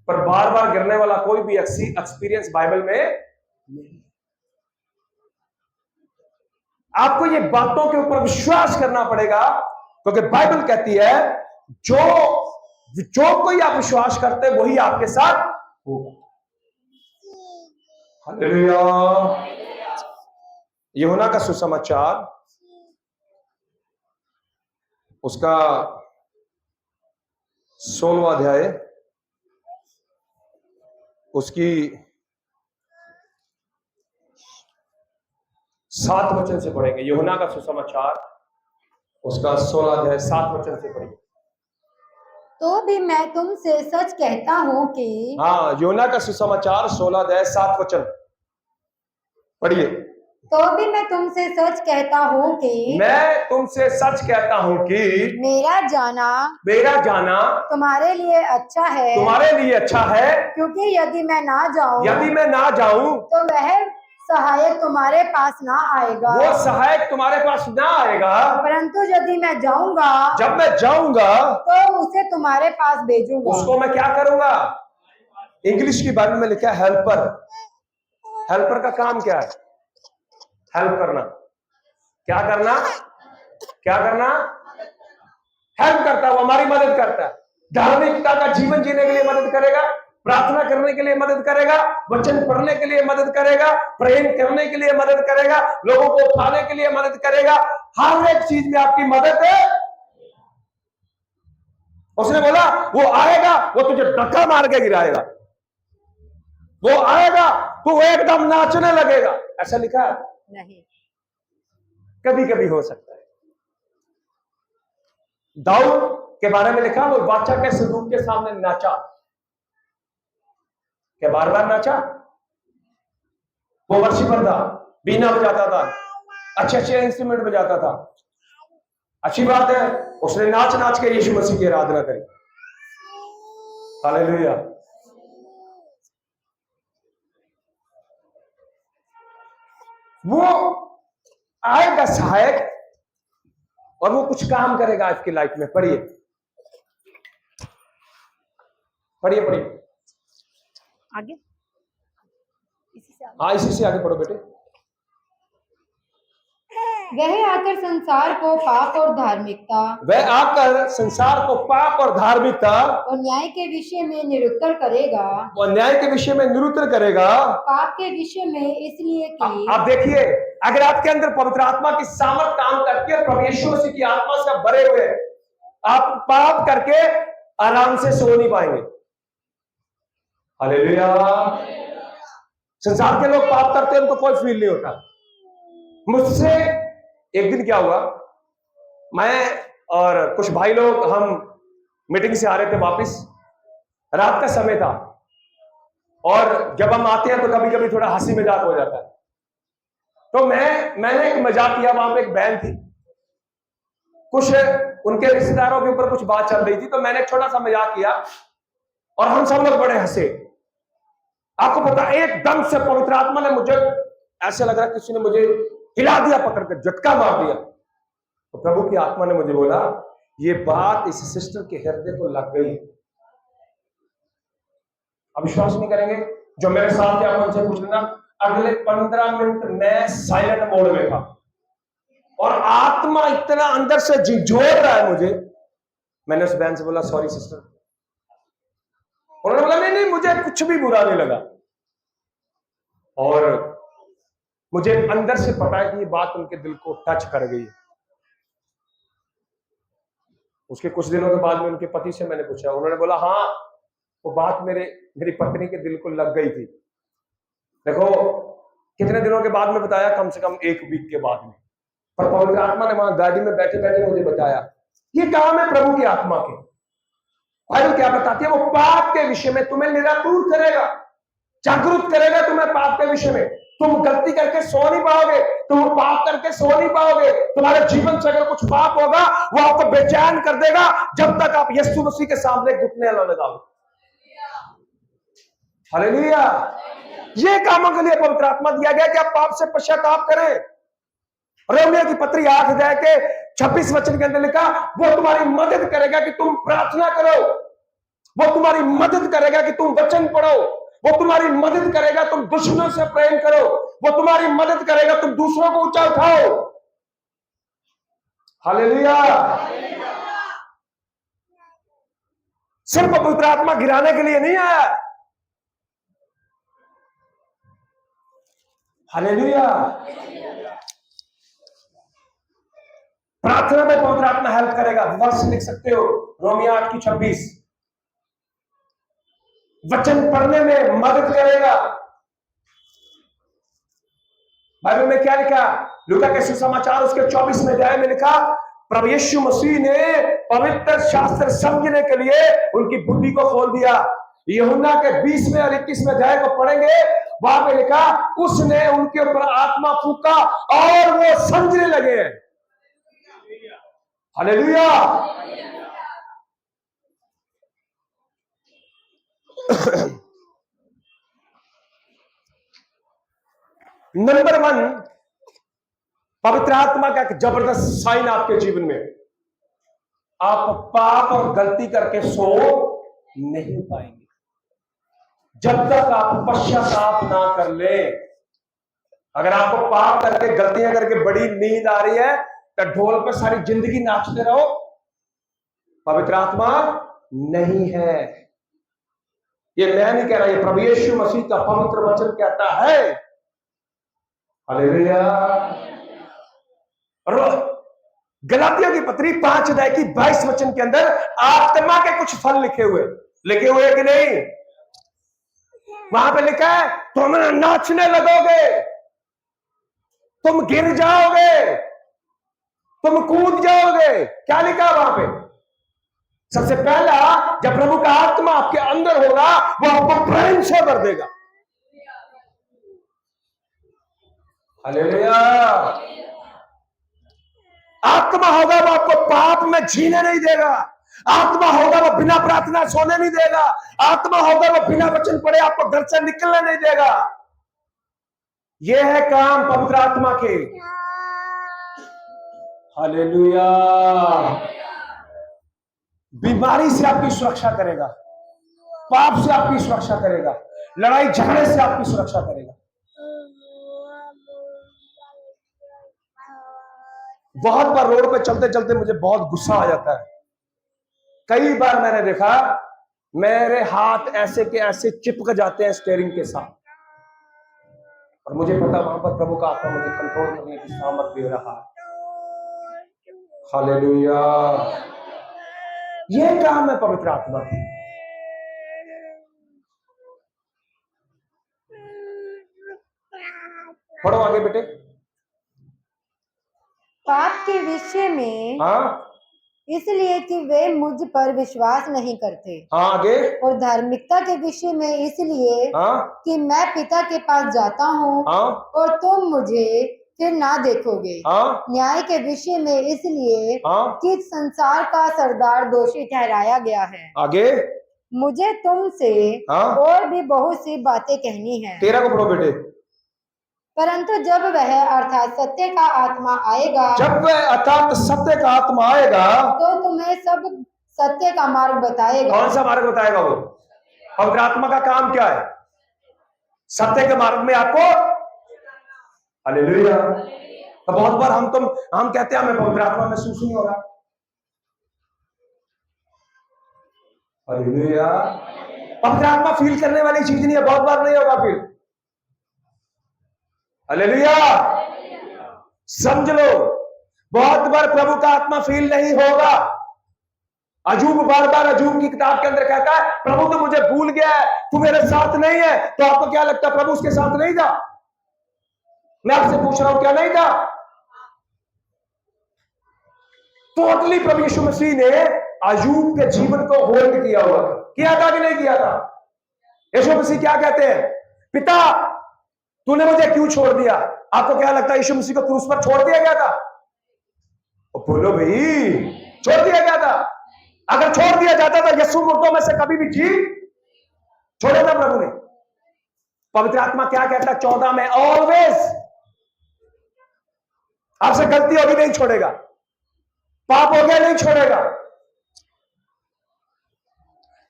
S1: पर बार बार गिरने वाला कोई भी एक्सपीरियंस बाइबल में नहीं। आपको ये बातों के ऊपर विश्वास करना पड़ेगा, क्योंकि बाइबल कहती है जो कोई आप विश्वास करते हैं वही आपके साथ होगा। हालेलुया। यूहन्ना का सुसमाचार उसका 16वां अध्याय उसकी 7 वचन से पढ़ेंगे। यूहन्ना का सुसमाचार उसका 16 अध्याय 7 वचन से पढ़ेंगे।
S2: तो भी मैं तुमसे सच कहता हूं कि
S1: हाँ, यूहन्ना का सुसमाचार 16 अध्याय 7 वचन। पढ़िए।
S2: तो भी मैं तुमसे सच कहता हूँ कि
S1: मैं तुमसे सच कहता हूँ कि मेरा जाना
S2: तुम्हारे लिए अच्छा है,
S1: तुम्हारे लिए अच्छा है,
S2: क्योंकि यदि मैं ना जाऊँ
S1: तो
S2: वह सहायक तुम्हारे पास ना आएगा,
S1: वो सहायक तुम्हारे पास ना आएगा,
S2: परंतु यदि मैं जाऊंगा
S1: जब मैं जाऊंगा
S2: तो उसे तुम्हारे पास भेजूंगा।
S1: उसको मैं क्या करूंगा? इंग्लिश की बाइबल में लिखा है हेल्पर। हेल्पर का काम क्या है? हेल्प करना। क्या करना? क्या करना? हेल्प करता है, वो हमारी मदद करता है। धार्मिकता का जीवन जीने के लिए मदद करेगा, प्रार्थना करने के लिए मदद करेगा, वचन पढ़ने के लिए मदद करेगा, प्रेम करने के लिए मदद करेगा, लोगों को उठाने के लिए मदद करेगा। हर एक चीज में आपकी मदद है। उसने बोला वो आएगा, वो तुझे धक्का मार के गिराएगा, वो आएगा तो वो एकदम नाचने लगेगा। ऐसा लिखा है?
S2: नहीं।
S1: कभी कभी हो सकता है। दाऊद के बारे में लिखा, वो बादशाह के सदूक के सामने नाचा। क्या बार बार नाचा? वो वर्षिपर था, बीना बजाता था, अच्छे अच्छे इंस्ट्रूमेंट बजाता था। अच्छी बात है, उसने नाच नाच के यीशु मसीह की आराधना करी। हालेलुया। वो आएगा सहायक और वो कुछ काम करेगा आपकी लाइफ में। पढ़िए पढ़िए पढ़िए
S2: आगे, इसी से आगे।
S1: हाँ, इसी से आगे पढ़ो बेटे।
S2: वह आकर संसार को पाप और धार्मिकता
S1: वह आकर संसार को पाप और धार्मिकता
S2: और न्याय के विषय में निरुत्तर करेगा।
S1: वो न्याय के विषय में निरुत्तर करेगा।
S2: पाप के विषय में इसलिए कि
S1: आप देखिए, अगर आपके अंदर पवित्र आत्मा की सामर्थ काम करती है, प्रभु यीशु मसीह की आत्मा से भरे हुए, आप पाप करके आराम से सो नहीं पाएंगे। हालेलुया। संसार के लोग पाप करते हैं, उनको कोई फील नहीं होता। मुझसे एक दिन क्या हुआ, मैं और कुछ भाई लोग हम मीटिंग से आ रहे थे वापस, रात का समय था, और जब हम आते हैं तो कभी कभी थोड़ा हंसी मजाक हो जाता है। तो मैंने एक मजाक किया। वहां पे एक बहन थी, कुछ उनके रिश्तेदारों के ऊपर कुछ बात चल रही थी, तो मैंने एक छोटा सा मजाक किया और हम सब लोग बड़े हंसे। आपको पता, एकदम से पवित्र आत्मा ने मुझे, ऐसे लग रहा किसी ने मुझे हिला दिया, पकड़ कर झटका मार दिया। तो प्रभु की आत्मा ने मुझे बोला, ये बात इस सिस्टर के हृदय को लग गई। अब विश्वास नहीं करेंगे, जो मेरे साथ थे आप उनसे पूछ लेना। अगले 15 मिनट मैं साइलेंट मोड में था और आत्मा इतना अंदर से झिझोड़ रहा है मुझे। मैंने उस बहन से बोला, सॉरी सिस्टर। उन्होंने बोला, नहीं नहीं, मुझे कुछ भी बुरा नहीं लगा। और मुझे अंदर से पता है कि ये बात उनके दिल को टच कर गई। उसके कुछ दिनों के बाद में उनके पति से मैंने पूछा, उन्होंने बोला, हाँ वो बात मेरी पत्नी के दिल को लग गई थी। देखो कितने दिनों के बाद में बताया, कम से कम 1 वीक के बाद में। पर पवित्र आत्मा ने वहां गाड़ी में बैठे बैठे मुझे बताया, ये काम है प्रभु की आत्मा के। बाइबल क्या बताती है, वो पाप के विषय में तुम्हें निराकूर करेगा, जागरूक करेगा तुम्हें पाप के विषय में। तुम गलती करके सो नहीं पाओगे, तुम पाप करके सो नहीं पाओगे। तुम्हारे जीवन से अगर कुछ पाप होगा, वो आपको बेचैन कर देगा जब तक आप यीशु मसीह के सामने घुटने न लगाओ। हालेलुया। ये कामों के लिए पवित्र आत्मा दिया गया कि आप पाप से पश्चाताप करें। रोमियो की पत्री 8 अध्याय के 26 वचन के अंदर लिखा, वो तुम्हारी मदद करेगा कि तुम प्रार्थना करो, वो तुम्हारी मदद करेगा कि तुम वचन पढ़ो, वो तुम्हारी मदद करेगा तुम दुश्मनों से प्रेम करो, वो तुम्हारी मदद करेगा तुम दूसरों को ऊंचा उठाओ। हालेलुया। सिर्फ पवित्र आत्मा गिराने के लिए नहीं आया। हालेलुया। प्रार्थना में पवित्र आत्मा हेल्प करेगा। वर्ष लिख सकते हो, रोमियो 8 की 26। वचन पढ़ने में मदद करेगा। बाइबल में क्या लिखा, लूका के सुसमाचार उसके 24वें अध्याय में लिखा, प्रभु यीशु मसीह ने पवित्र शास्त्र समझने के लिए उनकी बुद्धि को खोल दिया। यूहन्ना के 20वें और 21वें अध्याय को पढ़ेंगे, वहां पे लिखा उसने उनके ऊपर आत्मा फूका और वो समझने लगे हैं। हालेलुया। नंबर 1, पवित्र आत्मा का एक जबरदस्त साइन आपके जीवन में, आप पाप और गलती करके सो नहीं पाएंगे जब तक आप पश्चाताप ना कर ले। अगर आपको पाप करके गलतियां करके बड़ी नींद आ रही है तो ढोल पे सारी जिंदगी नाचते रहो, पवित्र आत्मा नहीं है। ये मैं नहीं कह रहा, ये प्रभु यीशु मसीह का पवित्र वचन कहता है। हालेलुया। और गलातियों की पत्री 5 अध्याय की 22 वचन के अंदर आत्मा के कुछ फल लिखे हुए कि नहीं? वहां पे लिखा है तुम नाचने लगोगे, तुम गिर जाओगे, तुम कूद जाओगे। क्या लिखा है वहां पे? सबसे पहला, जब प्रभु का आत्मा आपके अंदर होगा वो आपको प्रेम से भर देगा। हालेलुया। आत्मा होगा वो आपको पाप में जीने नहीं देगा। आत्मा होगा वो बिना प्रार्थना सोने नहीं देगा। आत्मा होगा वो बिना वचन पढ़े आपको घर से निकलने नहीं देगा। यह है काम पवित्र आत्मा के। हालेलुया। बीमारी से आपकी सुरक्षा करेगा, पाप से आपकी सुरक्षा करेगा, लड़ाई झगड़े से आपकी सुरक्षा करेगा। बहुत बार रोड पे चलते चलते मुझे बहुत गुस्सा आ जाता है। कई बार मैंने देखा मेरे हाथ ऐसे के ऐसे चिपक जाते हैं स्टीयरिंग के साथ, और मुझे पता वहां पर प्रभु का आत्मा मुझे कंट्रोल करने की सामर्थ दे रहा है। हालेलुया। यह काम है पवित्र आत्मा की। पढ़ो आगे बेटे।
S2: पाप के विषय में
S1: हाँ,
S2: इसलिए कि वे मुझ पर विश्वास नहीं करते।
S1: हाँ आगे।
S2: और धार्मिकता के विषय में इसलिए
S1: हाँ,
S2: कि मैं पिता के पास जाता हूँ
S1: हाँ,
S2: और तुम मुझे फिर ना देखोगे।
S1: हाँ,
S2: न्याय के विषय में इसलिए
S1: हाँ,
S2: कि संसार का सरदार दोषी ठहराया गया है।
S1: आगे।
S2: मुझे तुमसे
S1: हाँ,
S2: और भी बहुत सी बातें कहनी है,
S1: 13 को पढ़ो बेटे।
S2: परंतु जब वह अर्थात सत्य का आत्मा आएगा,
S1: जब वह अर्थात सत्य का आत्मा आएगा
S2: तो तुम्हें सब सत्य का मार्ग बताएगा।
S1: कौन सा मार्ग बताएगा वो? पवित्र आत्मा का काम क्या है? सत्य के मार्ग में आपको। हालेलुया। तो बहुत बार हम कहते हैं हमें पवित्र आत्मा महसूस नहीं हो रहा। हालेलुया। पवित्र आत्मा फील करने वाली चीज नहीं है, बहुत बार नहीं होगा फील। हालेलुया। समझ लो, बहुत बार प्रभु का आत्मा फील नहीं होगा। अजूब बार बार अजूब की किताब के अंदर कहता है प्रभु तो मुझे भूल गया है, तू मेरे साथ नहीं है। तो आपको क्या लगता है प्रभु उसके साथ नहीं था? मैं आपसे पूछ रहा हूं, क्या नहीं था? टोटली प्रभु यीशु मसीह ने अजूब के जीवन को होल्ड किया हुआ था। किया था कि नहीं किया था? यीशु मसीह क्या कहते हैं? पिता तूने मुझे क्यों छोड़ दिया? आपको क्या लगता है यीशु मसीह को क्रूस पर छोड़ दिया गया था? बोलो भाई, छोड़ दिया गया था? अगर छोड़ दिया जाता तो यीशु मुर्दों में से कभी भी जी छोड़ा था प्रभु ने। पवित्र आत्मा क्या कहता है 14 में? ऑलवेज आपसे गलती होगी नहीं छोड़ेगा, पाप हो गया नहीं छोड़ेगा।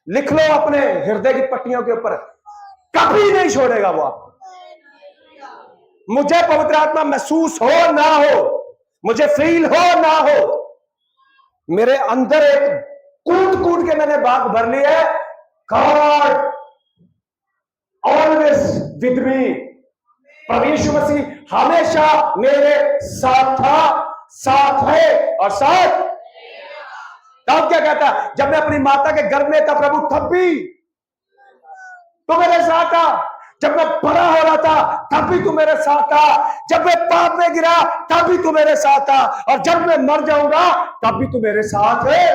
S1: लिख लो अपने हृदय की पट्टियों के ऊपर, कभी नहीं छोड़ेगा वो आपको। मुझे पवित्र आत्मा महसूस हो ना हो, मुझे फील हो ना हो, मेरे अंदर एक कूद कूद के मैंने बात भर ली है, गॉड ऑलवेज विद मी। प्रभु यीशु मसीह हमेशा मेरे साथ था, साथ है और साथ। तब क्या कहता है? जब मैं अपनी माता के गर्भ में था प्रभु तब भी तो मेरे साथ था। जब मैं बड़ा हो रहा था तब भी तू मेरे साथ था। जब मैं पाप में गिरा तब भी तू मेरे साथ था, और जब मैं मर जाऊंगा तब भी तू मेरे साथ है।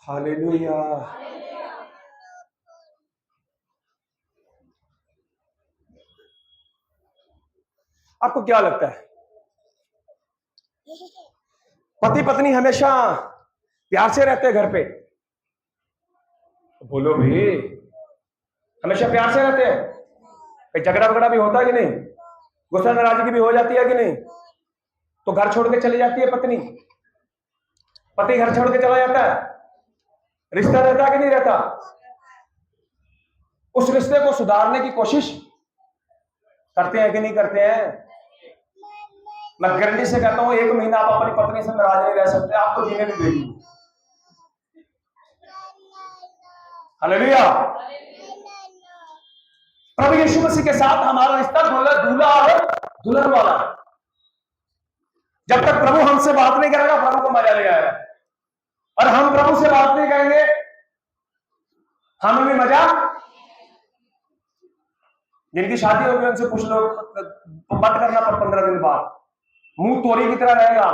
S1: हालेलुया। आपको क्या लगता है पति पत्नी हमेशा प्यार से रहते हैं घर पे? बोलो भी, हमेशा प्यार से रहते हैं? कहीं झगड़ा वगड़ा भी होता है कि नहीं? गुस्सा नाराजगी भी हो जाती है कि नहीं? तो घर छोड़ के चली जाती है पत्नी, पति घर छोड़ के चला जाता है, रिश्ता रहता कि नहीं रहता? उस रिश्ते को सुधारने की कोशिश करते हैं कि नहीं करते हैं? मैं गारंटी से कहता हूं 1 महीना आप अपनी पत्नी से नाराज नहीं रह सकते, आपको जीने नहीं देगी। हालेलुया। प्रभु यीशु मसीह के साथ हमारा रिश्ता दूल्हा और दुल्हन वाला है। जब तक प्रभु हमसे बात नहीं करेगा प्रभु को मजा नहीं आएगा, और हम प्रभु से बात नहीं करेंगे हमें भी मजा। जिनकी शादी होगी उनसे पूछ लो, मत करना पर 15 दिन बाद मुंह तोरी की तरह रहेगा,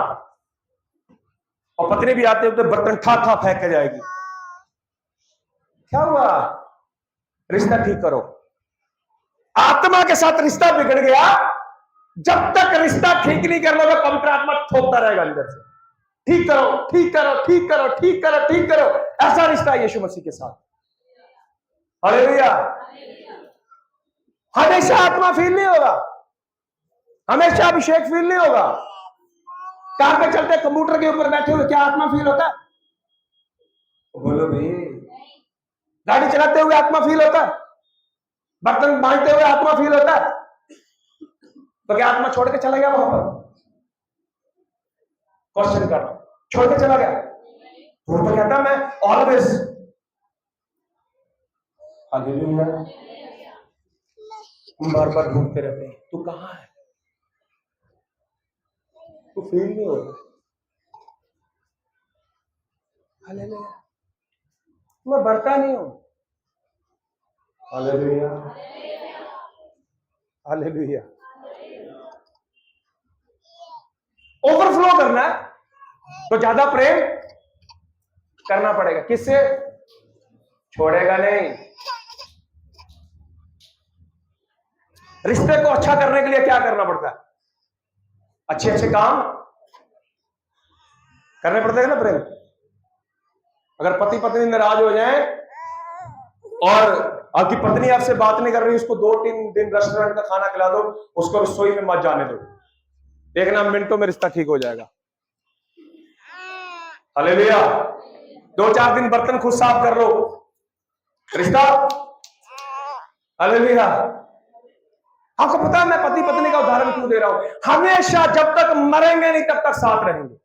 S1: और पत्नी भी आते होते बर्तन ठा ठा फेंक के जाएगी। क्या हुआ? रिश्ता ठीक करो। आत्मा के साथ रिश्ता बिगड़ गया, जब तक रिश्ता ठीक नहीं कर लोगे पवित्र आत्मा ठोकता रहेगा अंदर से, ठीक करो ठीक करो ठीक करो ठीक करो ठीक करो। ऐसा रिश्ता है यीशु मसीह के साथ। हालेलुया। हमेशा आत्मा फील नहीं होगा, हमेशा अभिषेक फील नहीं होगा। कार पे चलते कंप्यूटर के ऊपर बैठे हुए क्या आत्मा फील होता है? बोलो भाई। गाड़ी चलाते हुए आत्मा फील होता है? बर्तन बांटते हुए आत्मा फील होता है? तो क्या आत्मा छोड़ के चला गया वहां पर? क्वेश्चन कर, छोड़ के चला गया? वो तो कहता मैं ऑलवेज। हालेलुया। बार बार ढूंढते रहते हैं तू कहां है, तू फील नहीं होगा। हालेलुया। मैं बढ़ता नहीं हूं। Hallelujah hallelujah. ओवरफ्लो करना है तो ज्यादा प्रेम करना पड़ेगा। किससे? छोड़ेगा नहीं। रिश्ते को अच्छा करने के लिए क्या करना पड़ता है? अच्छे अच्छे काम करने पड़ते हैं ना प्रेम। अगर पति पत्नी नाराज हो जाए और आपकी पत्नी आपसे बात नहीं कर रही, उसको 2-3 दिन रेस्टोरेंट का खाना खिला दो, उसको रसोई में मत जाने दो, देखना मिनटों में रिश्ता ठीक हो जाएगा। हालेलुया। 2-4 दिन बर्तन खुद साफ कर लो, रिश्ता। हालेलुया। आपको पता है मैं पति पत्नी का उदाहरण क्यों दे रहा हूं? हमेशा जब तक मरेंगे नहीं तब तक साथ रहेंगे।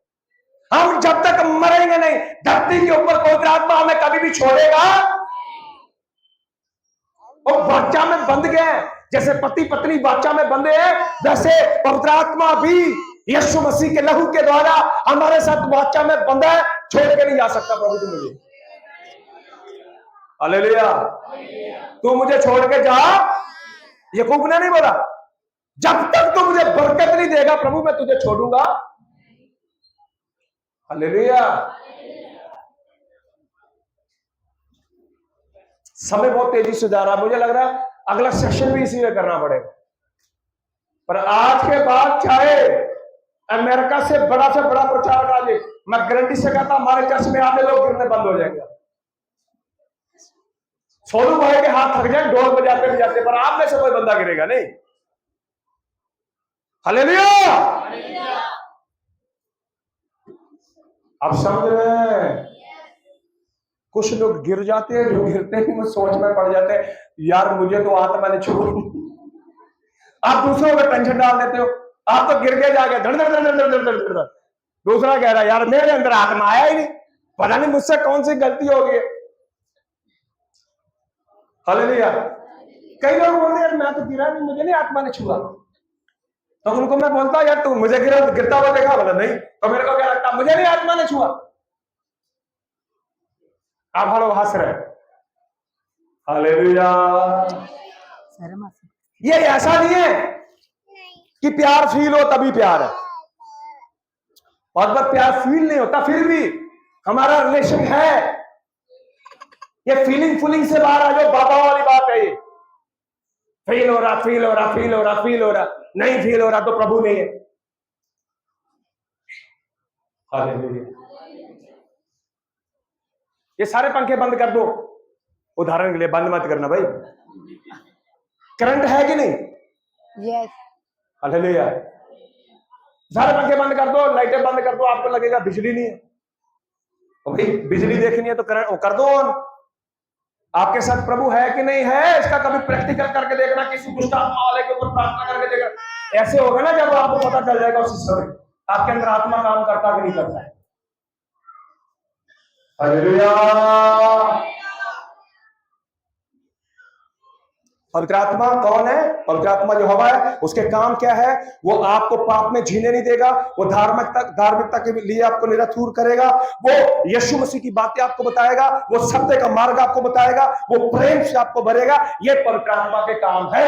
S1: हम जब तक मरेंगे नहीं, धरती के ऊपर पवित्र आत्मा हमें कभी भी छोड़ेगा। और वाचा में बंध गए, जैसे पति पत्नी वाचा में बंधे हैं, वैसे पवित्र आत्मा भी यीशु मसीह के लहू के द्वारा हमारे साथ वाचा में बंधा है, छोड़ के नहीं जा सकता। प्रभु तू मुझे, हालेलुया, तू मुझे छोड़ के जा। याकूब ने नहीं बोला जब तक तू मुझे बरकत नहीं देगा प्रभु मैं तुझे छोड़ूंगा। हालेलुया। समय बहुत तेजी से जा रहा है, मुझे लग रहा है अगला सेशन भी इसी में करना पड़ेगा। पर आज के बाद चाहे अमेरिका से बड़ा प्रचार आ जाए, मैं गारंटी से कहता हमारे चर्च में आने लोग गिरने बंद हो जाएंगे। सोनू भाई के हाथ थक जाए ढोल बजाते, पर आप में से कोई बंदा गिरेगा नहीं। हालेलुया। आप समझ रहे हैं? कुछ लोग गिर जाते हैं, जो गिरते हैं वो सोच में पड़ जाते हैं यार मुझे तो आत्मा ने छू। आप दूसरों को टेंशन डाल देते हो, आप तो गिर के जाके धड़ धड़ धड़ धड़ धड़ धड़ धड़। दूसरा कह रहा है यार मेरे अंदर आत्मा आया ही नहीं, पता नहीं मुझसे कौन सी गलती हो गई। हालेलुया। कई लोग बोलते हैं यार मैं तो गिरा नहीं, मुझे नहीं आत्मा ने छुआ। तो उनको मैं बोलता हूं यार तू मुझे गिरता हुआ देखा? बोला नहीं। तो मेरे को क्या लगता, मुझे नहीं आत्मा ने छुआ। आप हर लोग हंस रहे। हालेलुया। ये ऐसा नहीं है कि प्यार फील हो तभी प्यार है, बहुत बार प्यार फील नहीं होता फिर भी हमारा रिलेशन है। ये फीलिंग से बाहर आ जाओ, बाबा वाली बात है ये। फील हो रहा फील हो रहा फील हो रहा फील हो रहा, नहीं फील हो रहा तो प्रभु नहीं है। हालेलुया। ये सारे पंखे बंद कर दो, उदाहरण के लिए, बंद मत करना भाई। करंट है कि नहीं?
S2: यस।
S1: हालेलुया। सारे पंखे बंद कर दो, लाइटें बंद कर दो, आपको लगेगा बिजली नहीं है। तो भाई बिजली देखनी है तो करंट वो कर दो ऑन। आपके साथ प्रभु है कि नहीं है, इसका कभी प्रैक्टिकल करके देखना, किसी दुष्ट आत्मा वाले के ऊपर प्रार्थना करके देखना। ऐसे होगा ना जब आपको पता चल जाएगा उसी समय आपके अंदर आत्मा काम करता कि नहीं करता है। हालेलुया। पवित्र आत्मा कौन है? पवित्र आत्मा जो हवा है, उसके काम क्या है? वो आपको पाप में जीने नहीं देगा, वो धार्मिकता के लिए आपको निरंतर करेगा, वो यीशु मसीह की बातें आपको बताएगा, वो सत्य का मार्ग आपको बताएगा, वो प्रेम से आपको भरेगा। ये पवित्र आत्मा के काम है।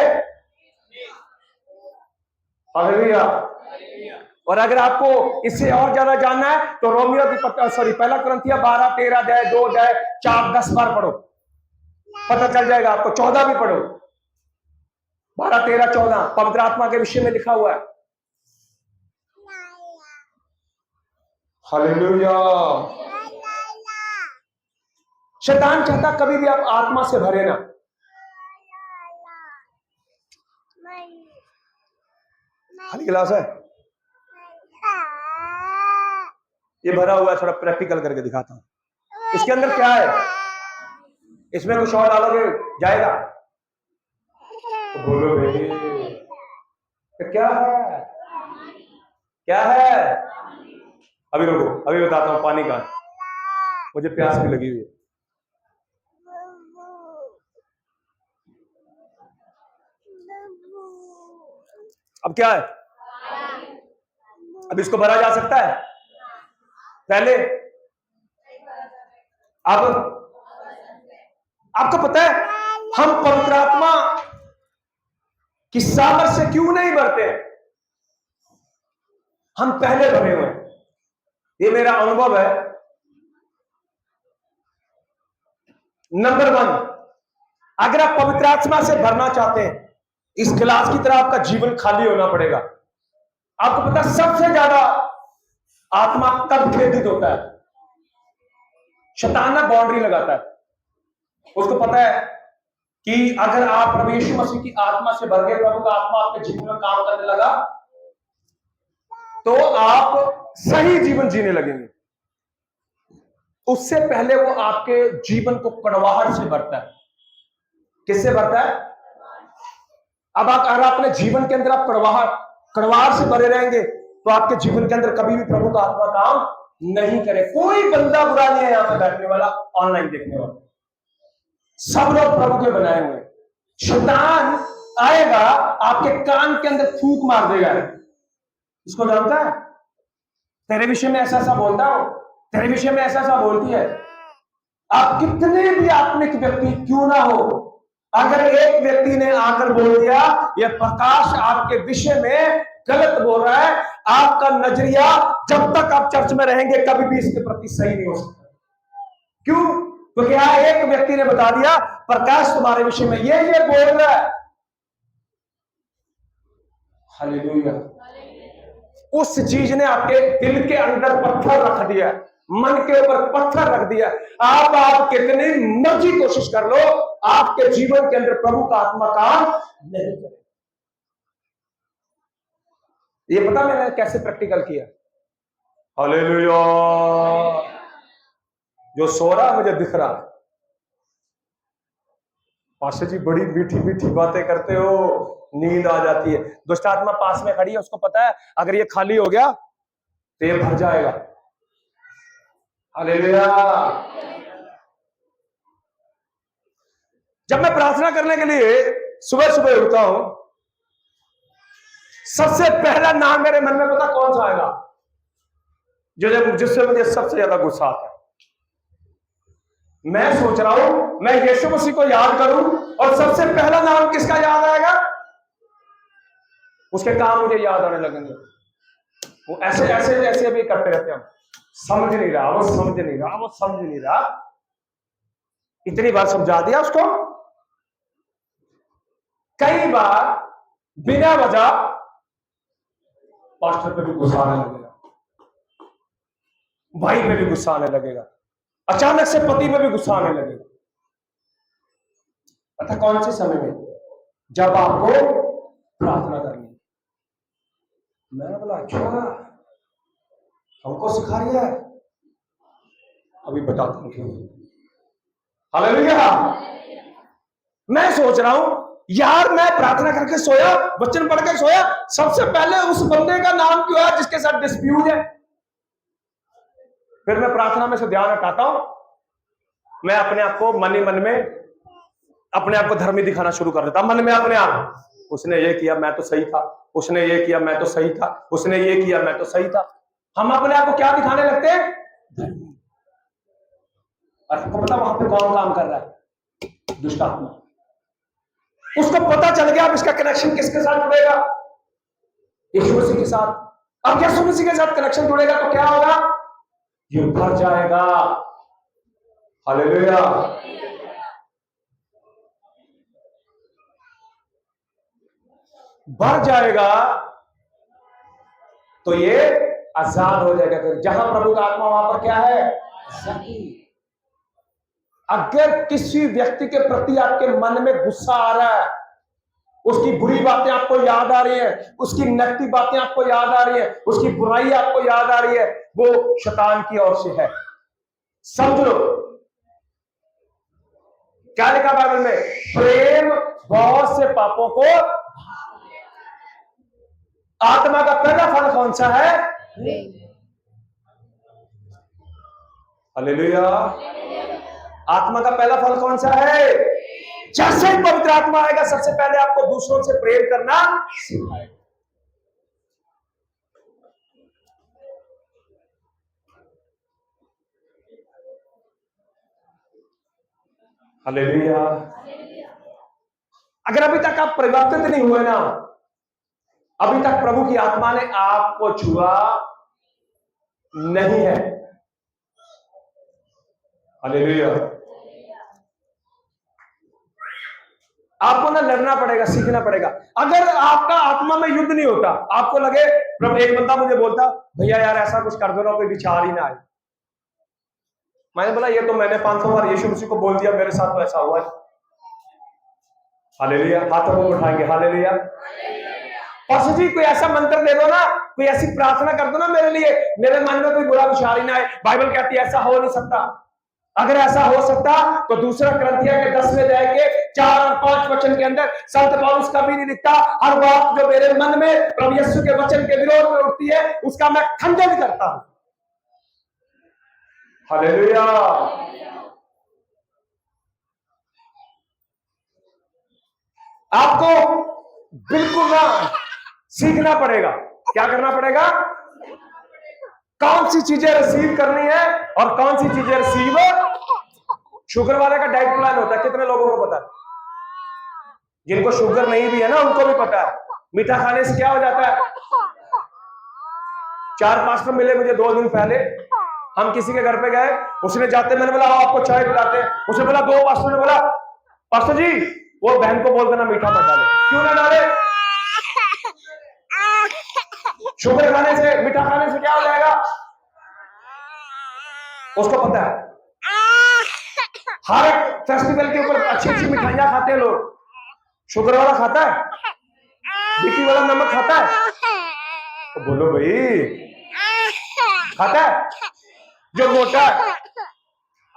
S1: हालेलुया। और अगर आपको इससे और ज्यादा जानना है तो रोमियो की पहला कुरिन्थियों 12, 13 अध्याय, 2 अध्याय, 4, 10 बार पढ़ो, पता चल जाएगा आपको। 14 भी पढ़ो, 12, 13, 14 पवित्र आत्मा के विषय में लिखा हुआ है। हालेलुया। शैतान चाहता कभी भी आप आत्मा से भरे ना। खाली गिलास है, ये भरा हुआ है, थोड़ा प्रैक्टिकल करके दिखाता हूं। इसके अंदर क्या है? इसमें कुछ और डालोगे जाएगा तो बोलो भाई तो क्या है? क्या है? अभी रुको, अभी बताता हूं। पानी का, मुझे प्यास भी लगी हुई है। अब क्या है? अब इसको भरा जा सकता है पहले। अब आपको पता है हम पवित्र आत्मा की सामर्थ से क्यों नहीं भरते हैं? हम पहले भरे हुए हैं, ये मेरा अनुभव है। नंबर 1, अगर आप पवित्र आत्मा से भरना चाहते हैं, इस गिलास की तरह आपका जीवन खाली होना पड़ेगा। आपको पता है सबसे ज्यादा आत्मा कब खेदित होता है? शैतान ना बाउंड्री लगाता है। उसको पता है कि अगर आप प्रभु यीशु मसीह की आत्मा से भर गए, प्रभु का आत्मा आपके जीवन में काम करने लगा, तो आप सही जीवन जीने लगेंगे। उससे पहले वो आपके जीवन को कड़वाहट से भरता है। किससे भरता है? अब आप अगर अपने जीवन के अंदर आप कड़वाहट से भरे रहेंगे तो आपके जीवन के अंदर कभी भी प्रभु का आत्मा काम नहीं करे। कोई बंदा बुरा नहीं है यहां पर बैठने वाला, ऑनलाइन देखने वाला, सब लोग प्रभु के बनाए हुए हैं। शैतान आएगा आपके कान के अंदर फूंक मार देगा, इसको जानता है? तेरे विषय में ऐसा ऐसा बोलता हो, तेरे विषय में ऐसा ऐसा बोलती है। आप कितने भी आत्मिक व्यक्ति क्यों ना हो, अगर एक व्यक्ति ने आकर बोल दिया यह प्रकाश आपके विषय में गलत बोल रहा है, आपका नजरिया जब तक आप चर्च में रहेंगे कभी भी इसके प्रति सही नहीं हो सकता। क्यों? क्योंकि एक व्यक्ति ने बता दिया प्रकाश तुम्हारे विषय में ये बोल रहा है। हालेलुया। उस चीज ने आपके दिल के अंदर पत्थर रख दिया, मन के ऊपर पत्थर रख दिया। आप कितनी मर्जी कोशिश कर लो, आपके जीवन के अंदर प्रभु का आत्मा काम नहीं करे। ये पता मैंने कैसे प्रैक्टिकल किया? हालेलुया। जो सो रहा मुझे दिख रहा, पास्टर जी बड़ी मीठी मीठी बातें करते हो, नींद आ जाती है। दुष्ट आत्मा पास में खड़ी है, उसको पता है अगर ये खाली हो गया तो ये भर जाएगा। हालेलुया। जब मैं प्रार्थना करने के लिए सुबह सुबह उठता हूं, सबसे पहला नाम मेरे मन में पता कौन सा आएगा? जिससे मुझे सबसे ज्यादा गुस्सा आता है। मैं सोच रहा हूं मैं यीशु मसीह को याद करूं और सबसे पहला नाम किसका याद आएगा? उसके काम मुझे याद आने लगेंगे। वो ऐसे ऐसे ऐसे भी करते रहते हैं, समझ नहीं रहा, वो समझ नहीं रहा, वो समझ नहीं रहा। इतनी बार समझा दिया उसको, कई बार बिना वजह पास्टर पे भी गुस्सा आने लगेगा, भाई पे भी गुस्सा आने लगेगा, अचानक से पति पे भी गुस्सा आने लगेगा। पता कौन से समय में? जब आपको प्रार्थना करनी। मैंने बोला अच्छा, हमको सिखा रही है, अभी बताता हूं क्यों। हालेलुया। मैं सोच रहा हूं यार, मैं प्रार्थना करके सोया, वचन पढ़ के सोया, सबसे पहले उस बंदे का नाम क्यों है जिसके साथ डिस्प्यूट है। फिर मैं प्रार्थना में से ध्यान हटाता हूं, मैं अपने आप को मन ही मन में अपने आप को धर्मी दिखाना शुरू कर देता, मन में अपने आप, उसने ये किया मैं तो सही था, उसने ये किया मैं तो सही था, उसने ये किया मैं तो सही था। हम अपने आप को क्या दिखाने लगते हैं? धर्मी। और आपको पता वहां पे कौन काम कर रहा है? दुष्ट आत्मा। उसको पता चल गया अब इसका कनेक्शन किसके साथ जुड़ेगा? यीशु मसीह के साथ। अब यीशु मसीह के साथ कनेक्शन जुड़ेगा तो क्या होगा? ये भर जाएगा। हालेलुया। भर जाएगा तो ये आजाद हो जाएगा। तो जहां प्रभु का आत्मा वहां पर क्या है? अगर किसी व्यक्ति के प्रति आपके मन में गुस्सा आ रहा है, उसकी बुरी बातें आपको याद आ रही है, उसकी नेगेटिव बातें आपको याद आ रही है, उसकी बुराई आपको याद आ रही है, वो शैतान की ओर से है। समझ लो क्या लिखा बाइबल में? प्रेम बहुत से पापों को। आत्मा का पहला फल कौन सा है? हालेलुया। आत्मा का पहला फल कौन सा है? जैसे ही पवित्र आत्मा आएगा सबसे पहले आपको दूसरों से प्रेम करना सिखाएगा। हालेलुया। अगर अभी तक आप परिवर्तित नहीं हुए ना, अभी तक प्रभु की आत्मा ने आपको छुआ नहीं है। हालेलुया। आपको ना लड़ना पड़ेगा, सीखना पड़ेगा। अगर आपका आत्मा में युद्ध नहीं होता, आपको लगे, प्रभु एक बंदा मुझे बोलता भैया यार ऐसा कुछ कर दो ना, कोई विचार ही ना आए। मैंने बोला ये तो मैंने 500 बार यीशु मसीह को बोल दिया, मेरे साथ तो ऐसा हुआ है। हालेलुया। हाथों को उठाएंगे। हालेलुया। पास्टर जी कोई ऐसा मंत्र दे दो ना, कोई ऐसी प्रार्थना कर दो ना मेरे लिए, मेरे मन में कोई बुरा विचार ही ना आए। बाइबल कहती है ऐसा हो नहीं सकता। अगर ऐसा हो सकता तो दूसरा कुरिन्थियों के 10 में जाके 4 और 5 वचन के अंदर संत पौलुस कभी नहीं लिखता हर बात जो मेरे मन में प्रभु यीशु के वचन के विरोध में उठती है उसका मैं खंडन करता हूं। हालेलुया। आपको बिल्कुल ना सीखना पड़ेगा। क्या करना पड़ेगा? कौन सी चीजें रिसीव करनी है और कौन सी चीजें रिसीव। शुगर वाले का डाइट प्लान होता है, कितने लोगों को पता है? जिनको शुगर नहीं भी है ना उनको भी पता है। मीठा खाने से क्या हो जाता है? 4 पास्टर मिले मुझे 2 दिन पहले, हम किसी के घर पे गए, उसने जाते मैंने बोला आपको चाय पिलाते हैं, उसने बोला 2 पास्टर ने बोला पास्टर जी वो बहन को बोल देना मीठा मत डाले। क्यों ना डाले? शुगर खाने से, मीठा खाने से क्या हो जाएगा? उसको पता है। हर एक फेस्टिवल के ऊपर अच्छी अच्छी मिठाइयां खाते हैं लोग। शुगर वाला खाता है? बीपी वाला नमक खाता है? तो बोलो भाई खाता है? जो मोटा है,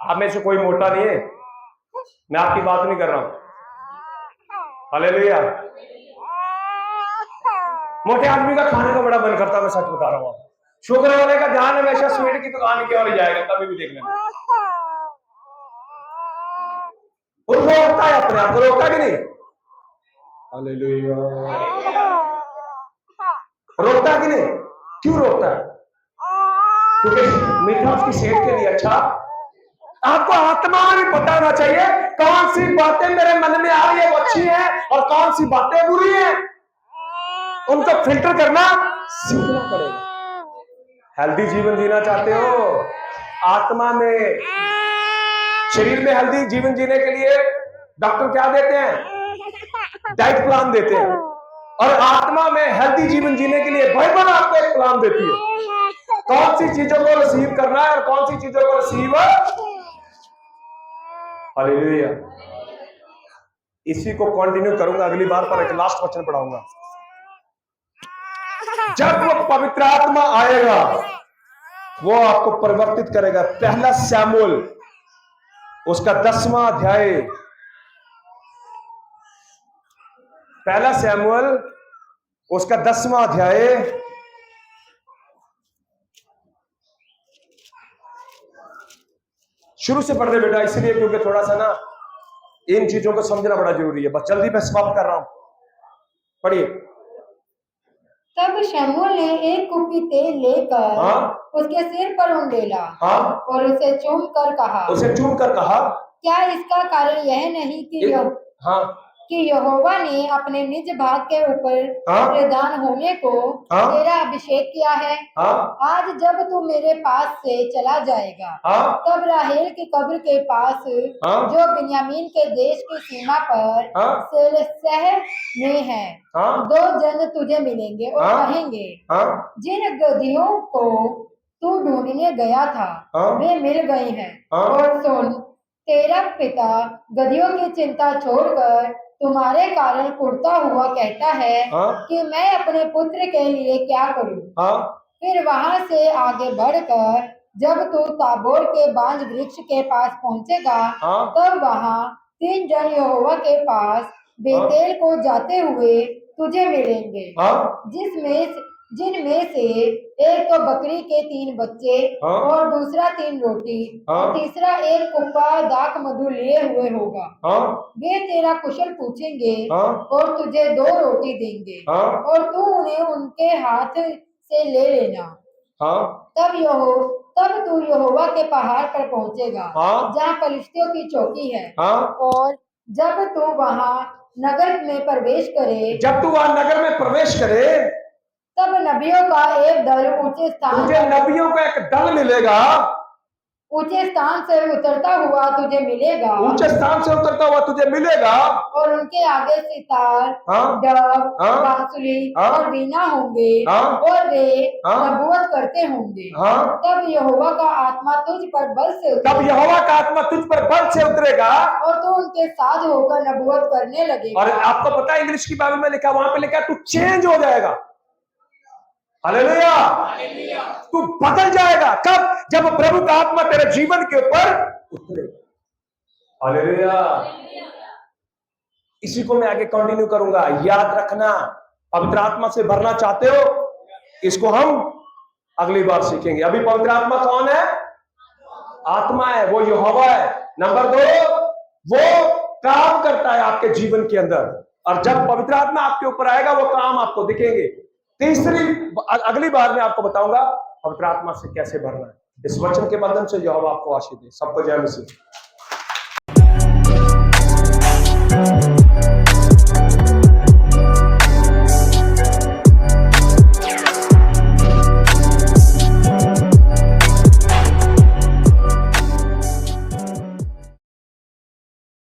S1: आप में से कोई मोटा नहीं है, मैं आपकी बात नहीं कर रहा हूं। हालेलुया। मोटे आदमी का खाने का बड़ा मन करता है, मैं सच बता रहा हूं। शुगर वाले का ध्यान हमेशा स्वीट की दुकान की ओर ही जाएगा, कभी भी देख लेना। वो रोकता है अपने आप को, रोकता कि नहीं? हालेलुया। रोकता कि नहीं? क्यों रोकता है? क्योंकि मीठा उसकी सेहत के लिए अच्छा। आपको आत्मा में पता होना चाहिए कौन सी बातें मेरे मन में आ रही है वो अच्छी है और कौन सी बातें बुरी है। उनको फिल्टर करना सीखना पड़ेगा। हेल्दी जीवन जीना चाहते हो? आत्मा में, शरीर में हेल्दी जीवन जीने के लिए डॉक्टर क्या देते हैं? डाइट प्लान देते हैं। और आत्मा में हेल्दी जीवन जीने के लिए बाइबल आपको एक प्लान देती है, कौन सी चीजों को रिसीव करना है और कौन सी चीजों को रिसीव। हालेलुया। इसी को कंटिन्यू करूंगा अगली बार, पर एक लास्ट वचन पढ़ाऊंगा। जब वो पवित्र आत्मा आएगा वो आपको परिवर्तित करेगा। पहला शमूएल उसका 10वां अध्याय, पहला शमूएल उसका 10वां अध्याय शुरू से पढ़ रहे बेटा, इसलिए क्योंकि थोड़ा सा ना इन चीजों को समझना बड़ा जरूरी है। बस जल्दी मैं समाप्त कर रहा हूं, पढ़िए।
S2: तब शमूएल ने एक कुप्पी तेल लेकर
S1: हाँ?
S2: उसके सिर पर उंडेला
S1: हाँ?
S2: और उसे चूम कर कहा, क्या इसका कारण यह नहीं कि यहोवा ने अपने निज भाग के ऊपर प्रधान होने को तेरा अभिषेक किया है। आज जब तू मेरे पास से चला जाएगा तब राहेल की कब्र के पास जो बिन्यामीन के देश की सीमा पर सेलसह में है, 2 जन तुझे मिलेंगे और कहेंगे, जिन गदहियों को तू ढूंढने गया था वे मिल गए हैं। और सुन, तेरा पिता गदहियों की चिंता छोड़कर तुम्हारे कारण उड़ता हुआ कहता है कि मैं अपने पुत्र के लिए क्या करूं। फिर वहां से आगे बढ़कर जब तू ताबोर के बांज वृक्ष के पास पहुंचेगा तब वहां 3 जन यहोवा के पास बेतेल को जाते हुए तुझे मिलेंगे, जिनमें से एक तो बकरी के 3 बच्चे और दूसरा 3 रोटी और तीसरा एक कुप्पा दाख मधु लिए हुए होगा। वे तेरा कुशल पूछेंगे और तुझे 2 रोटी देंगे और तू उन्हें उनके हाथ से ले लेना। तब तू यहोवा के पहाड़ पर पहुंचेगा जहाँ पलिश्तियों की चौकी है। और जब तू वहाँ नगर में प्रवेश करे तब नबियों का एक दल ऊंचे स्थान,
S1: तुझे नबियों का एक दल मिलेगा,
S2: ऊंचे स्थान से उतरता हुआ तुझे मिलेगा और उनके आगे सितार, डफ, बांसुरी और वीणा होंगे और वे नबूवत करते होंगे। तब यहोवा का आत्मा तुझ पर बल से उतरेगा और तू उनके साथ होकर नबूवत करने लगेगा।
S1: और आपको पता है इंग्लिश की बाइबल में लिखा, वहां पे लिखा तू चेंज हो जाएगा। हालेलुया। तू बदल जाएगा। कब? जब प्रभु का आत्मा तेरे जीवन के ऊपर उतरेगा। हालेलुया। इसी को मैं आगे कंटिन्यू करूंगा। याद रखना, पवित्र आत्मा से भरना चाहते हो, इसको हम अगली बार सीखेंगे। अभी पवित्र आत्मा कौन है? आत्मा है, वो यहोवा है। नंबर 2, वो काम करता है आपके जीवन के अंदर, और जब पवित्र आत्मा आपके ऊपर आएगा वो काम आपको दिखेंगे। तीसरी, अगली बार मैं आपको बताऊंगा पवित्र आत्मा से कैसे भरना है। इस वचन के माध्यम से यहोवा आपको आशीष दे। सबको जय मसीह।